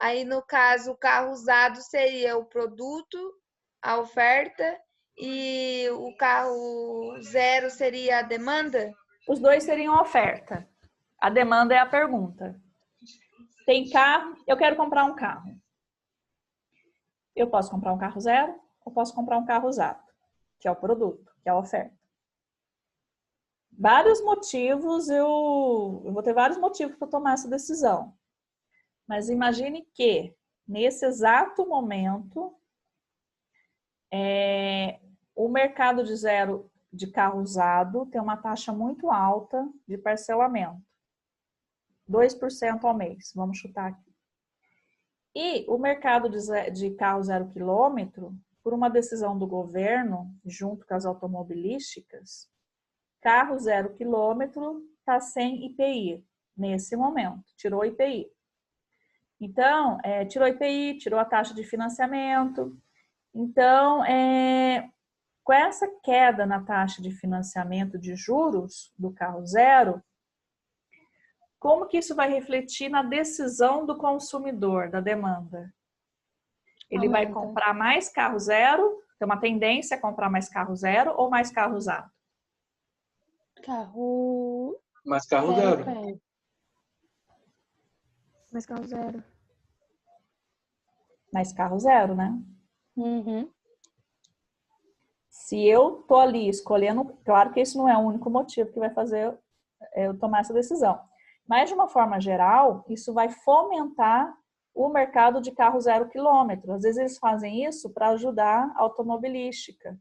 aí no caso o carro usado seria o produto, a oferta, e o carro zero seria a demanda? Os dois seriam oferta. A demanda é a pergunta. Tem carro, eu quero comprar um carro. Eu posso comprar um carro zero ou posso comprar um carro usado, que é o produto, que é a oferta. Vários motivos, eu vou ter vários motivos para tomar essa decisão. Mas imagine que, nesse exato momento, o mercado de zero de carro usado tem uma taxa muito alta de parcelamento. 2% ao mês, vamos chutar aqui. E o mercado de carro zero quilômetro, por uma decisão do governo, junto com as automobilísticas, carro zero quilômetro está sem IPI nesse momento, tirou IPI. Então, tirou IPI, tirou a taxa de financiamento. Então, com essa queda na taxa de financiamento de juros do carro zero, como que isso vai refletir na decisão do consumidor, da demanda? Ele vai comprar mais carro zero, tem uma tendência a comprar mais carro zero ou mais carro usado? Mais carro zero. Mais carro zero. Mais carro zero, né? Uhum. Se eu tô ali escolhendo, claro que esse não é o único motivo que vai fazer eu tomar essa decisão. Mas, de uma forma geral, isso vai fomentar o mercado de carro zero quilômetro. Às vezes eles fazem isso para ajudar a automobilística.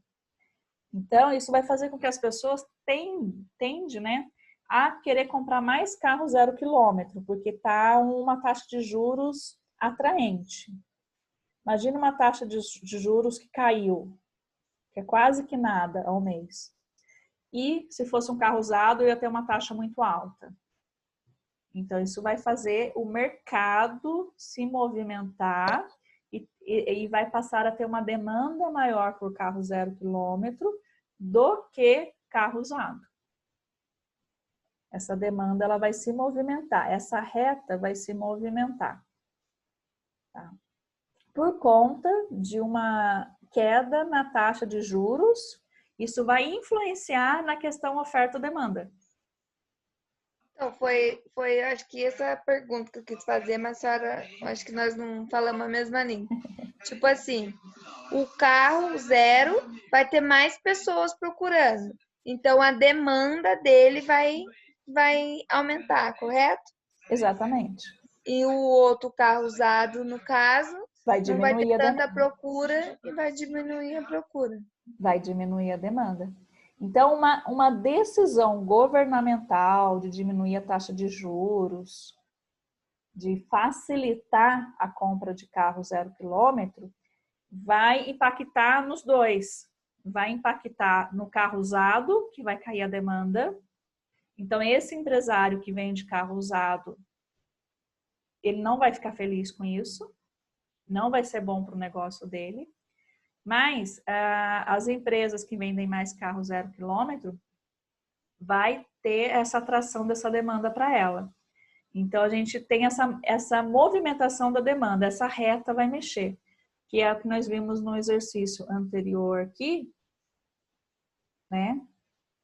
Então, isso vai fazer com que as pessoas tendem, né, a querer comprar mais carro zero quilômetro, porque está uma taxa de juros atraente. Imagina uma taxa de juros que caiu, que é quase que nada ao mês. E se fosse um carro usado, ia ter uma taxa muito alta. Então, isso vai fazer o mercado se movimentar e vai passar a ter uma demanda maior por carro zero quilômetro do que carro usado. Essa demanda ela vai se movimentar, essa reta vai se movimentar. Tá? Por conta de uma queda na taxa de juros, isso vai influenciar na questão oferta-demanda. Então, foi acho que essa pergunta que eu quis fazer, mas a senhora, acho que nós não falamos a mesma língua. Tipo assim, o carro zero vai ter mais pessoas procurando. Então, a demanda dele vai aumentar, correto? Exatamente. E o outro carro usado, no caso, Vai não vai ter diminuir a tanta demanda. procura e vai diminuir a procura. Vai diminuir a demanda. Então, uma decisão governamental de diminuir a taxa de juros, de facilitar a compra de carro zero quilômetro, vai impactar nos dois. Vai impactar no carro usado, que vai cair a demanda. Então, esse empresário que vende carro usado, ele não vai ficar feliz com isso, não vai ser bom para o negócio dele. Mas as empresas que vendem mais carro zero quilômetro vai ter essa atração dessa demanda para ela. Então, a gente tem essa movimentação da demanda, essa reta vai mexer, que é o que nós vimos no exercício anterior aqui, né?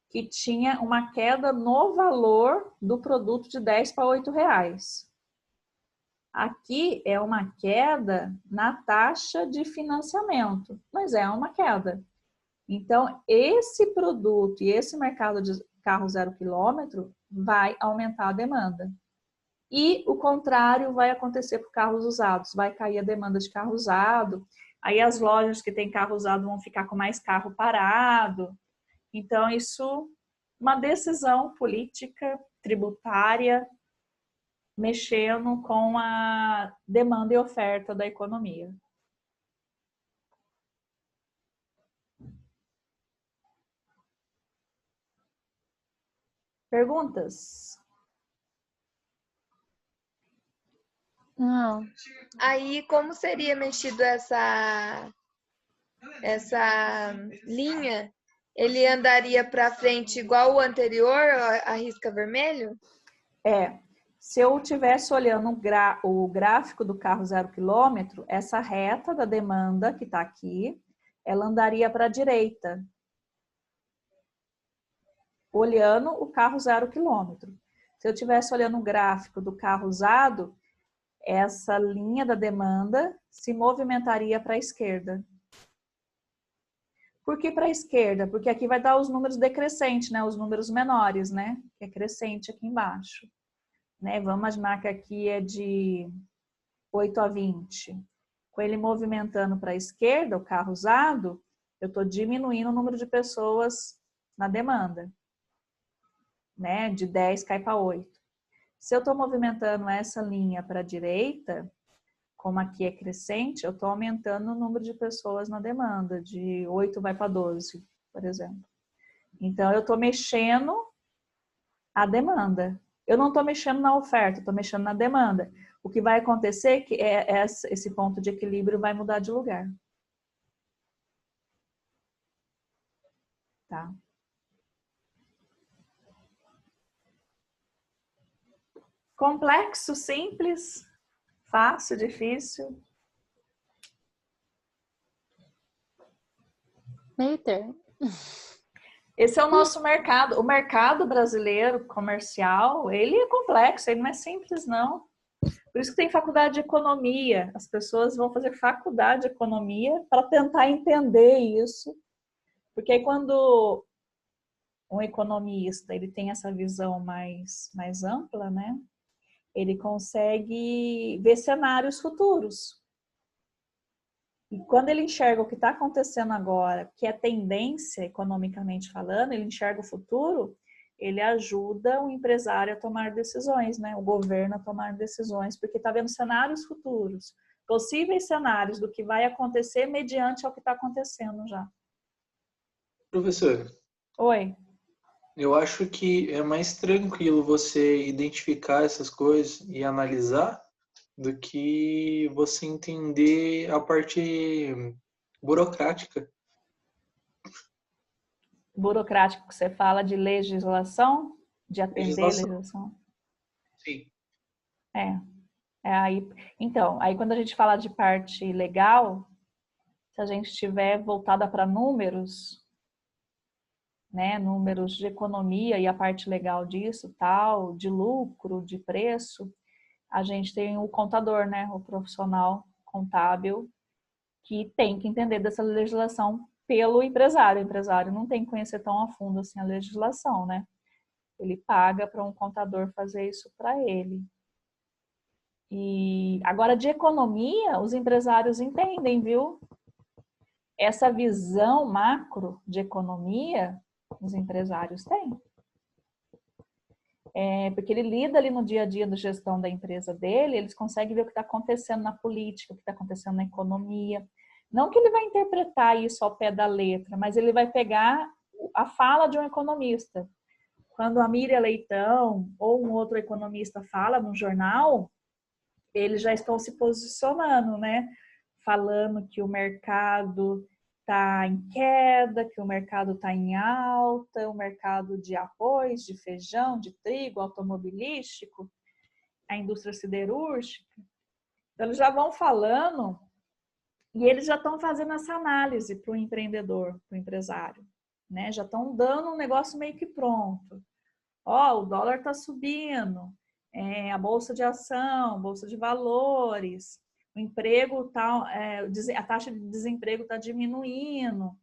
Que tinha uma queda no valor do produto de 10 para 8 reais. Aqui é uma queda na taxa de financiamento, mas é uma queda. Então, esse produto e esse mercado de carro zero quilômetro vai aumentar a demanda. E o contrário vai acontecer por carros usados, vai cair a demanda de carro usado, aí as lojas que têm carro usado vão ficar com mais carro parado. Então, isso é uma decisão política, tributária, mexendo com a demanda e oferta da economia. Perguntas? Não. Aí, como seria mexido essa essa linha, ele andaria para frente igual o anterior, a risca vermelho? Se eu estivesse olhando o gráfico do carro 0 km, essa reta da demanda que está aqui, ela andaria para a direita, olhando o carro 0 km. Se eu estivesse olhando o gráfico do carro usado, essa linha da demanda se movimentaria para a esquerda. Por que para a esquerda? Porque aqui vai dar os números decrescentes, né? Os números menores, né? Que é crescente aqui embaixo. Né? Vamos imaginar que aqui é de 8 a 20. Com ele movimentando para a esquerda, o carro usado, eu estou diminuindo o número de pessoas na demanda. Né? De 10 cai para 8. Se eu estou movimentando essa linha para a direita, como aqui é crescente, eu estou aumentando o número de pessoas na demanda, de 8 vai para 12, por exemplo. Então, eu estou mexendo a demanda. Eu não estou mexendo na oferta, estou mexendo na demanda. O que vai acontecer é que esse ponto de equilíbrio vai mudar de lugar. Tá? Complexo, simples, fácil, difícil. Meio termo. Esse é o nosso mercado. O mercado brasileiro comercial, ele é complexo, ele não é simples, não. Por isso que tem faculdade de economia. As pessoas vão fazer faculdade de economia para tentar entender isso. Porque aí quando um economista ele tem essa visão mais ampla, né? Ele consegue ver cenários futuros. E quando ele enxerga o que está acontecendo agora, que é tendência economicamente falando, ele enxerga o futuro, ele ajuda o empresário a tomar decisões, né? O governo a tomar decisões, porque está vendo cenários futuros, possíveis cenários do que vai acontecer mediante ao que está acontecendo já. Professor, Oi. eu acho que é mais tranquilo você identificar essas coisas e analisar do que você entender a parte burocrática. Burocrático que você fala de legislação, de atender legislação? Sim. Aí, então, aí quando a gente fala de parte legal, se a gente estiver voltada para números, né, números de economia e a parte legal disso, tal, de lucro, de preço, a gente tem o contador, né, o profissional contábil, que tem que entender dessa legislação pelo empresário. O empresário não tem que conhecer tão a fundo assim a legislação, né? Ele paga para um contador fazer isso para ele. E agora de economia, os empresários entendem, viu? Essa visão macro de economia, os empresários têm. Porque ele lida ali no dia a dia da gestão da empresa dele, eles conseguem ver o que está acontecendo na política, o que está acontecendo na economia. Não que ele vai interpretar isso ao pé da letra, mas ele vai pegar a fala de um economista. Quando a Miriam Leitão ou um outro economista fala num jornal, eles já estão se posicionando, né? Falando que o mercado está em queda, que o mercado está em alta, o mercado de arroz, de feijão, de trigo, automobilístico, a indústria siderúrgica. Então, eles já vão falando e eles já estão fazendo essa análise para o empreendedor, para o empresário. Né? Já estão dando um negócio meio que pronto. Ó, o dólar está subindo, a bolsa de ação, bolsa de valores, o emprego tá, a taxa de desemprego está diminuindo,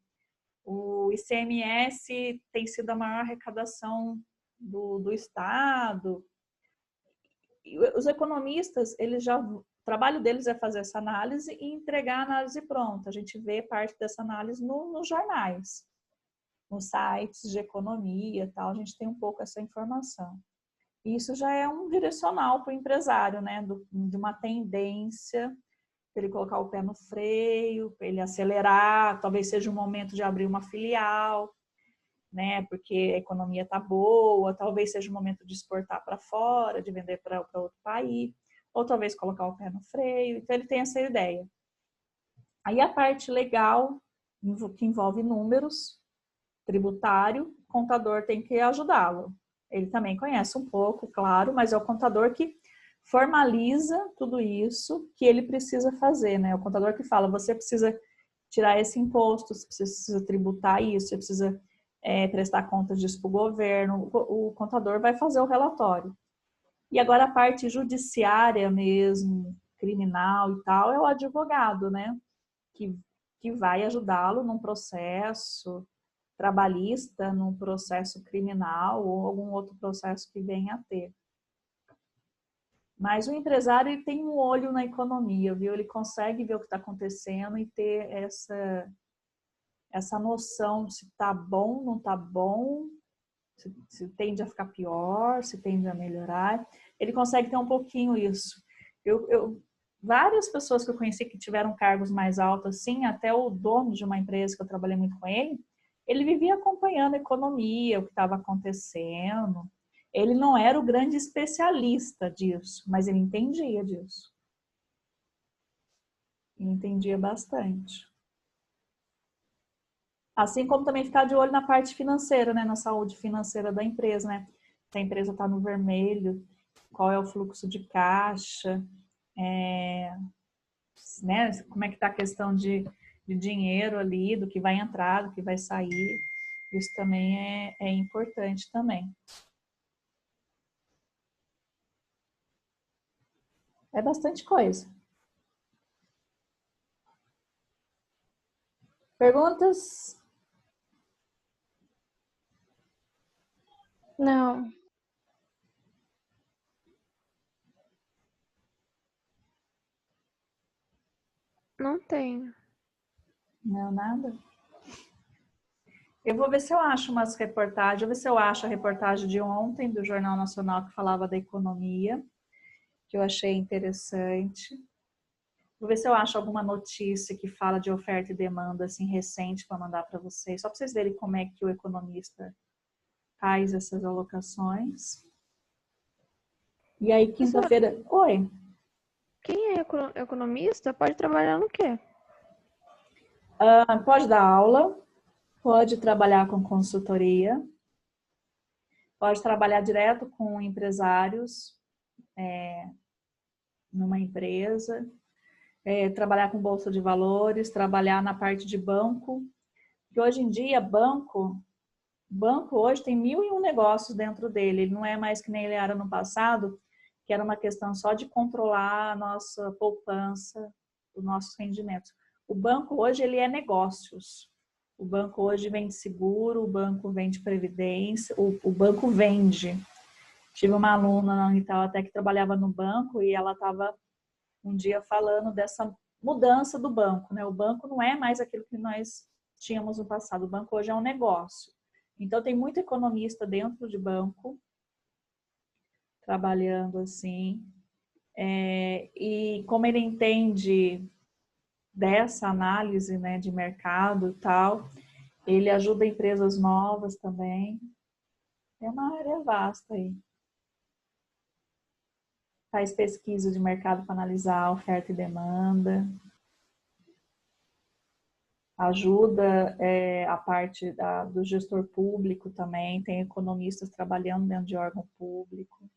o ICMS tem sido a maior arrecadação do Estado. E os economistas, o trabalho deles é fazer essa análise e entregar a análise pronta. A gente vê parte dessa análise nos jornais, nos sites de economia e tal, a gente tem um pouco essa informação. Isso já é um direcional para o empresário, né? De uma tendência, para ele colocar o pé no freio, para ele acelerar, talvez seja o momento de abrir uma filial, né? Porque a economia está boa, talvez seja o momento de exportar para fora, de vender para outro país, ou talvez colocar o pé no freio. Então, ele tem essa ideia. Aí a parte legal que envolve números, tributário, o contador tem que ajudá-lo. Ele também conhece um pouco, claro, mas é o contador que formaliza tudo isso que ele precisa fazer, né? O contador que fala, você precisa tirar esse imposto, você precisa tributar isso, você precisa prestar contas disso para o governo. O contador vai fazer o relatório. E agora a parte judiciária mesmo, criminal e tal, é o advogado, né? Que vai ajudá-lo num processo trabalhista, num processo criminal ou algum outro processo que venha a ter. Mas o empresário ele tem um olho na economia, viu? Ele consegue ver o que está acontecendo e ter essa noção se está bom, não está bom, se tende a ficar pior, se tende a melhorar. Ele consegue ter um pouquinho isso. Várias pessoas que eu conheci que tiveram cargos mais altos, assim, até o dono de uma empresa que eu trabalhei muito com ele vivia acompanhando a economia, o que estava acontecendo. Ele não era o grande especialista disso, mas ele entendia disso. Ele entendia bastante. Assim como também ficar de olho na parte financeira, né? Na saúde financeira da empresa, né? Se a empresa está no vermelho, qual é o fluxo de caixa, né? Como é que está a questão de dinheiro ali, do que vai entrar, do que vai sair. Isso também é importante também. É bastante coisa. Perguntas? Não. Não tenho. Não, nada. Eu vou ver se eu acho umas reportagens, vou ver se eu acho a reportagem de ontem do Jornal Nacional que falava da economia, que eu achei interessante. Vou ver se eu acho alguma notícia que fala de oferta e demanda, assim, recente, para mandar para vocês, só para vocês verem como é que o economista faz essas alocações. E aí, quinta-feira... Oi. Quem é economista pode trabalhar no quê? Pode dar aula, pode trabalhar com consultoria, pode trabalhar direto com empresários numa empresa, trabalhar com bolsa de valores, trabalhar na parte de banco. Que hoje em dia, banco hoje tem 1001 negócios dentro dele. Ele não é mais que nem ele era no passado, que era uma questão só de controlar a nossa poupança, os nossos rendimentos. O banco hoje ele é negócios. O banco hoje vende seguro, o banco vende previdência, o banco vende. Tive uma aluna na Unital até que trabalhava no banco e ela estava um dia falando dessa mudança do banco, né? O banco não é mais aquilo que nós tínhamos no passado. O banco hoje é um negócio. Então tem muito economista dentro de banco trabalhando assim. E como ele entende dessa análise, né, de mercado e tal, ele ajuda empresas novas também. É uma área vasta aí. Faz pesquisa de mercado para analisar a oferta e demanda. Ajuda a parte do gestor público também. Tem economistas trabalhando dentro de órgão público.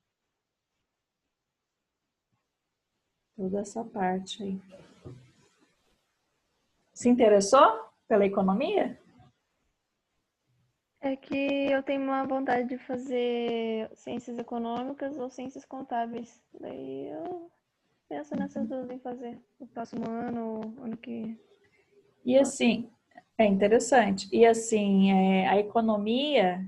Toda essa parte aí. Se interessou pela economia? É que eu tenho uma vontade de fazer ciências econômicas ou ciências contábeis. Daí eu penso nessas duas em fazer no próximo ano ou ano que... E assim, é interessante. E assim, a economia,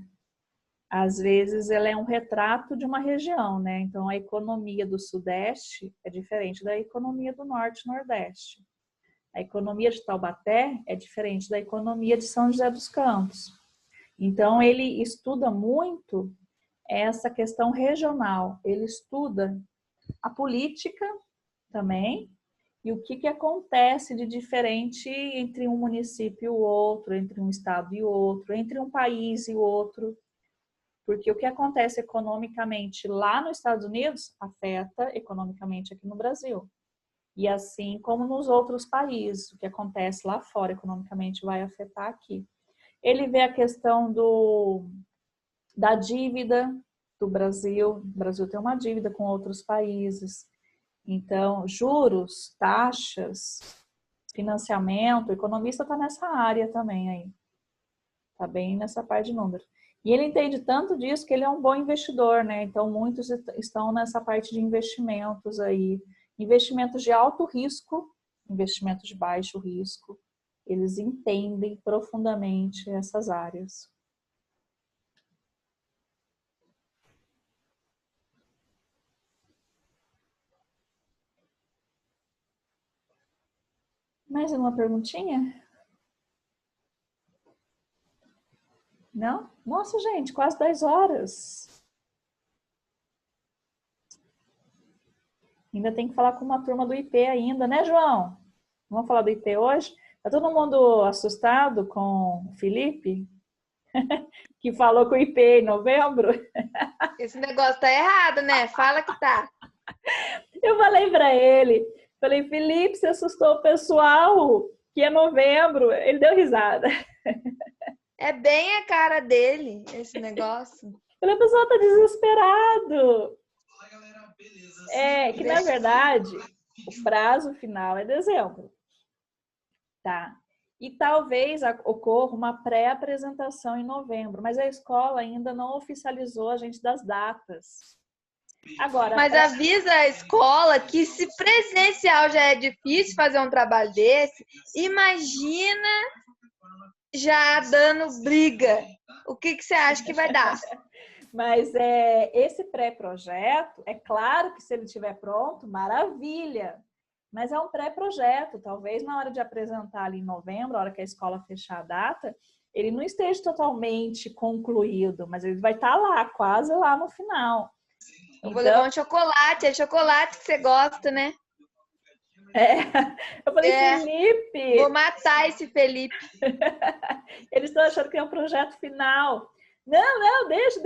às vezes, ela é um retrato de uma região, né? Então, a economia do Sudeste é diferente da economia do Norte e Nordeste. A economia de Taubaté é diferente da economia de São José dos Campos. Então, ele estuda muito essa questão regional. Ele estuda a política também e o que acontece de diferente entre um município e o outro, entre um estado e outro, entre um país e outro. Porque o que acontece economicamente lá nos Estados Unidos afeta economicamente aqui no Brasil. E assim como nos outros países, o que acontece lá fora economicamente vai afetar aqui. Ele vê a questão da dívida do Brasil. O Brasil tem uma dívida com outros países. Então, juros, taxas, financiamento, o economista está nessa área também aí. Está bem nessa parte de números. E ele entende tanto disso que ele é um bom investidor, né? Então, muitos estão nessa parte de investimentos aí. Investimentos de alto risco, investimentos de baixo risco. Eles entendem profundamente essas áreas. Mais uma perguntinha? Não? Nossa, gente, quase 10 horas. Ainda tem que falar com uma turma do IP ainda, né, João? Vamos falar do IP hoje? Tá todo mundo assustado com o Felipe? Que falou com o IP em novembro? Esse negócio tá errado, né? Fala que tá. Eu falei para ele, falei, Felipe, você assustou o pessoal, que é novembro. Ele deu risada. É bem a cara dele, esse negócio. O pessoal tá desesperado. É que, na verdade, o prazo final é dezembro. Tá? E talvez ocorra uma pré-apresentação em novembro, mas a escola ainda não oficializou a gente das datas. Agora, mas avisa a escola que se presencial já é difícil fazer um trabalho desse, imagina já dando briga. O que você acha que vai dar? Mas esse pré-projeto, é claro que se ele estiver pronto, maravilha. Mas é um pré-projeto. Talvez na hora de apresentar ali em novembro, a hora que a escola fechar a data, ele não esteja totalmente concluído, mas ele vai estar lá, quase lá no final. Eu vou levar um chocolate, é chocolate que você gosta, né? Eu falei, Felipe... Vou matar esse Felipe. Eles estão achando que é um projeto final. Não, deixa.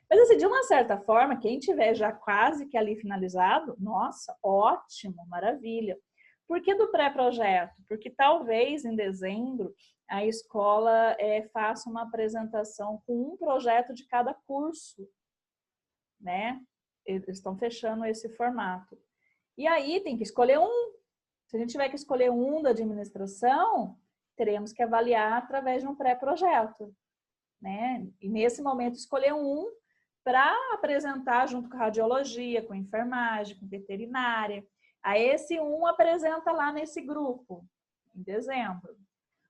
Mas assim, de uma certa forma, quem tiver já quase que ali finalizado, nossa, ótimo, maravilha. Por que do pré-projeto? Porque talvez em dezembro a escola faça uma apresentação com um projeto de cada curso, né? Eles estão fechando esse formato. E aí tem que escolher um. Se a gente tiver que escolher um da administração, teremos que avaliar através de um pré-projeto, né? E nesse momento escolher um para apresentar junto com a radiologia, com a enfermagem, com a veterinária. Aí esse um apresenta lá nesse grupo, em dezembro.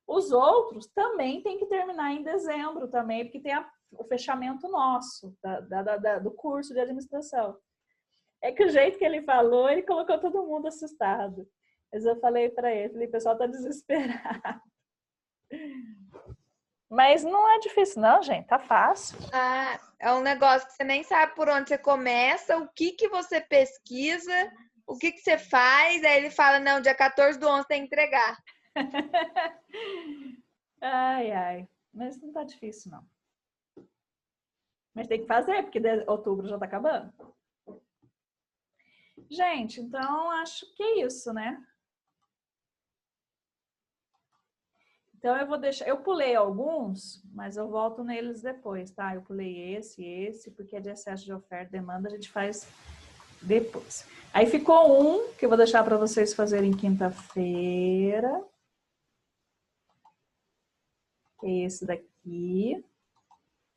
Os outros também tem que terminar em dezembro também, porque tem o fechamento nosso do curso de administração. É que o jeito que ele falou, ele colocou todo mundo assustado. Mas eu falei para ele, o pessoal está desesperado. Mas não é difícil não, gente, tá fácil. Ah, é um negócio que você nem sabe por onde você começa, o que você pesquisa, o que você faz, aí ele fala, não, dia 14/11 tem que entregar. Ai, mas não tá difícil não. Mas tem que fazer, porque outubro já tá acabando. Gente, então acho que é isso, né? Então eu vou deixar, eu pulei alguns, mas eu volto neles depois, tá? Eu pulei esse, porque é de excesso de oferta e demanda, a gente faz depois. Aí ficou um que eu vou deixar para vocês fazerem quinta-feira. Que é esse daqui.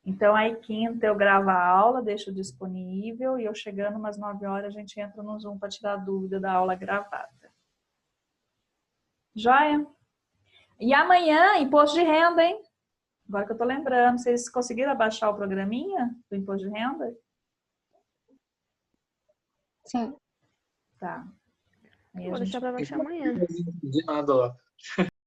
Então aí quinta eu gravo a aula, deixo disponível e eu chegando umas 9 horas a gente entra no Zoom para tirar dúvida da aula gravada. Joia? E amanhã, imposto de renda, hein? Agora que eu tô lembrando, vocês conseguiram abaixar o programinha do imposto de renda? Sim. Tá. Vou deixar para baixar amanhã. Não entendi nada lá.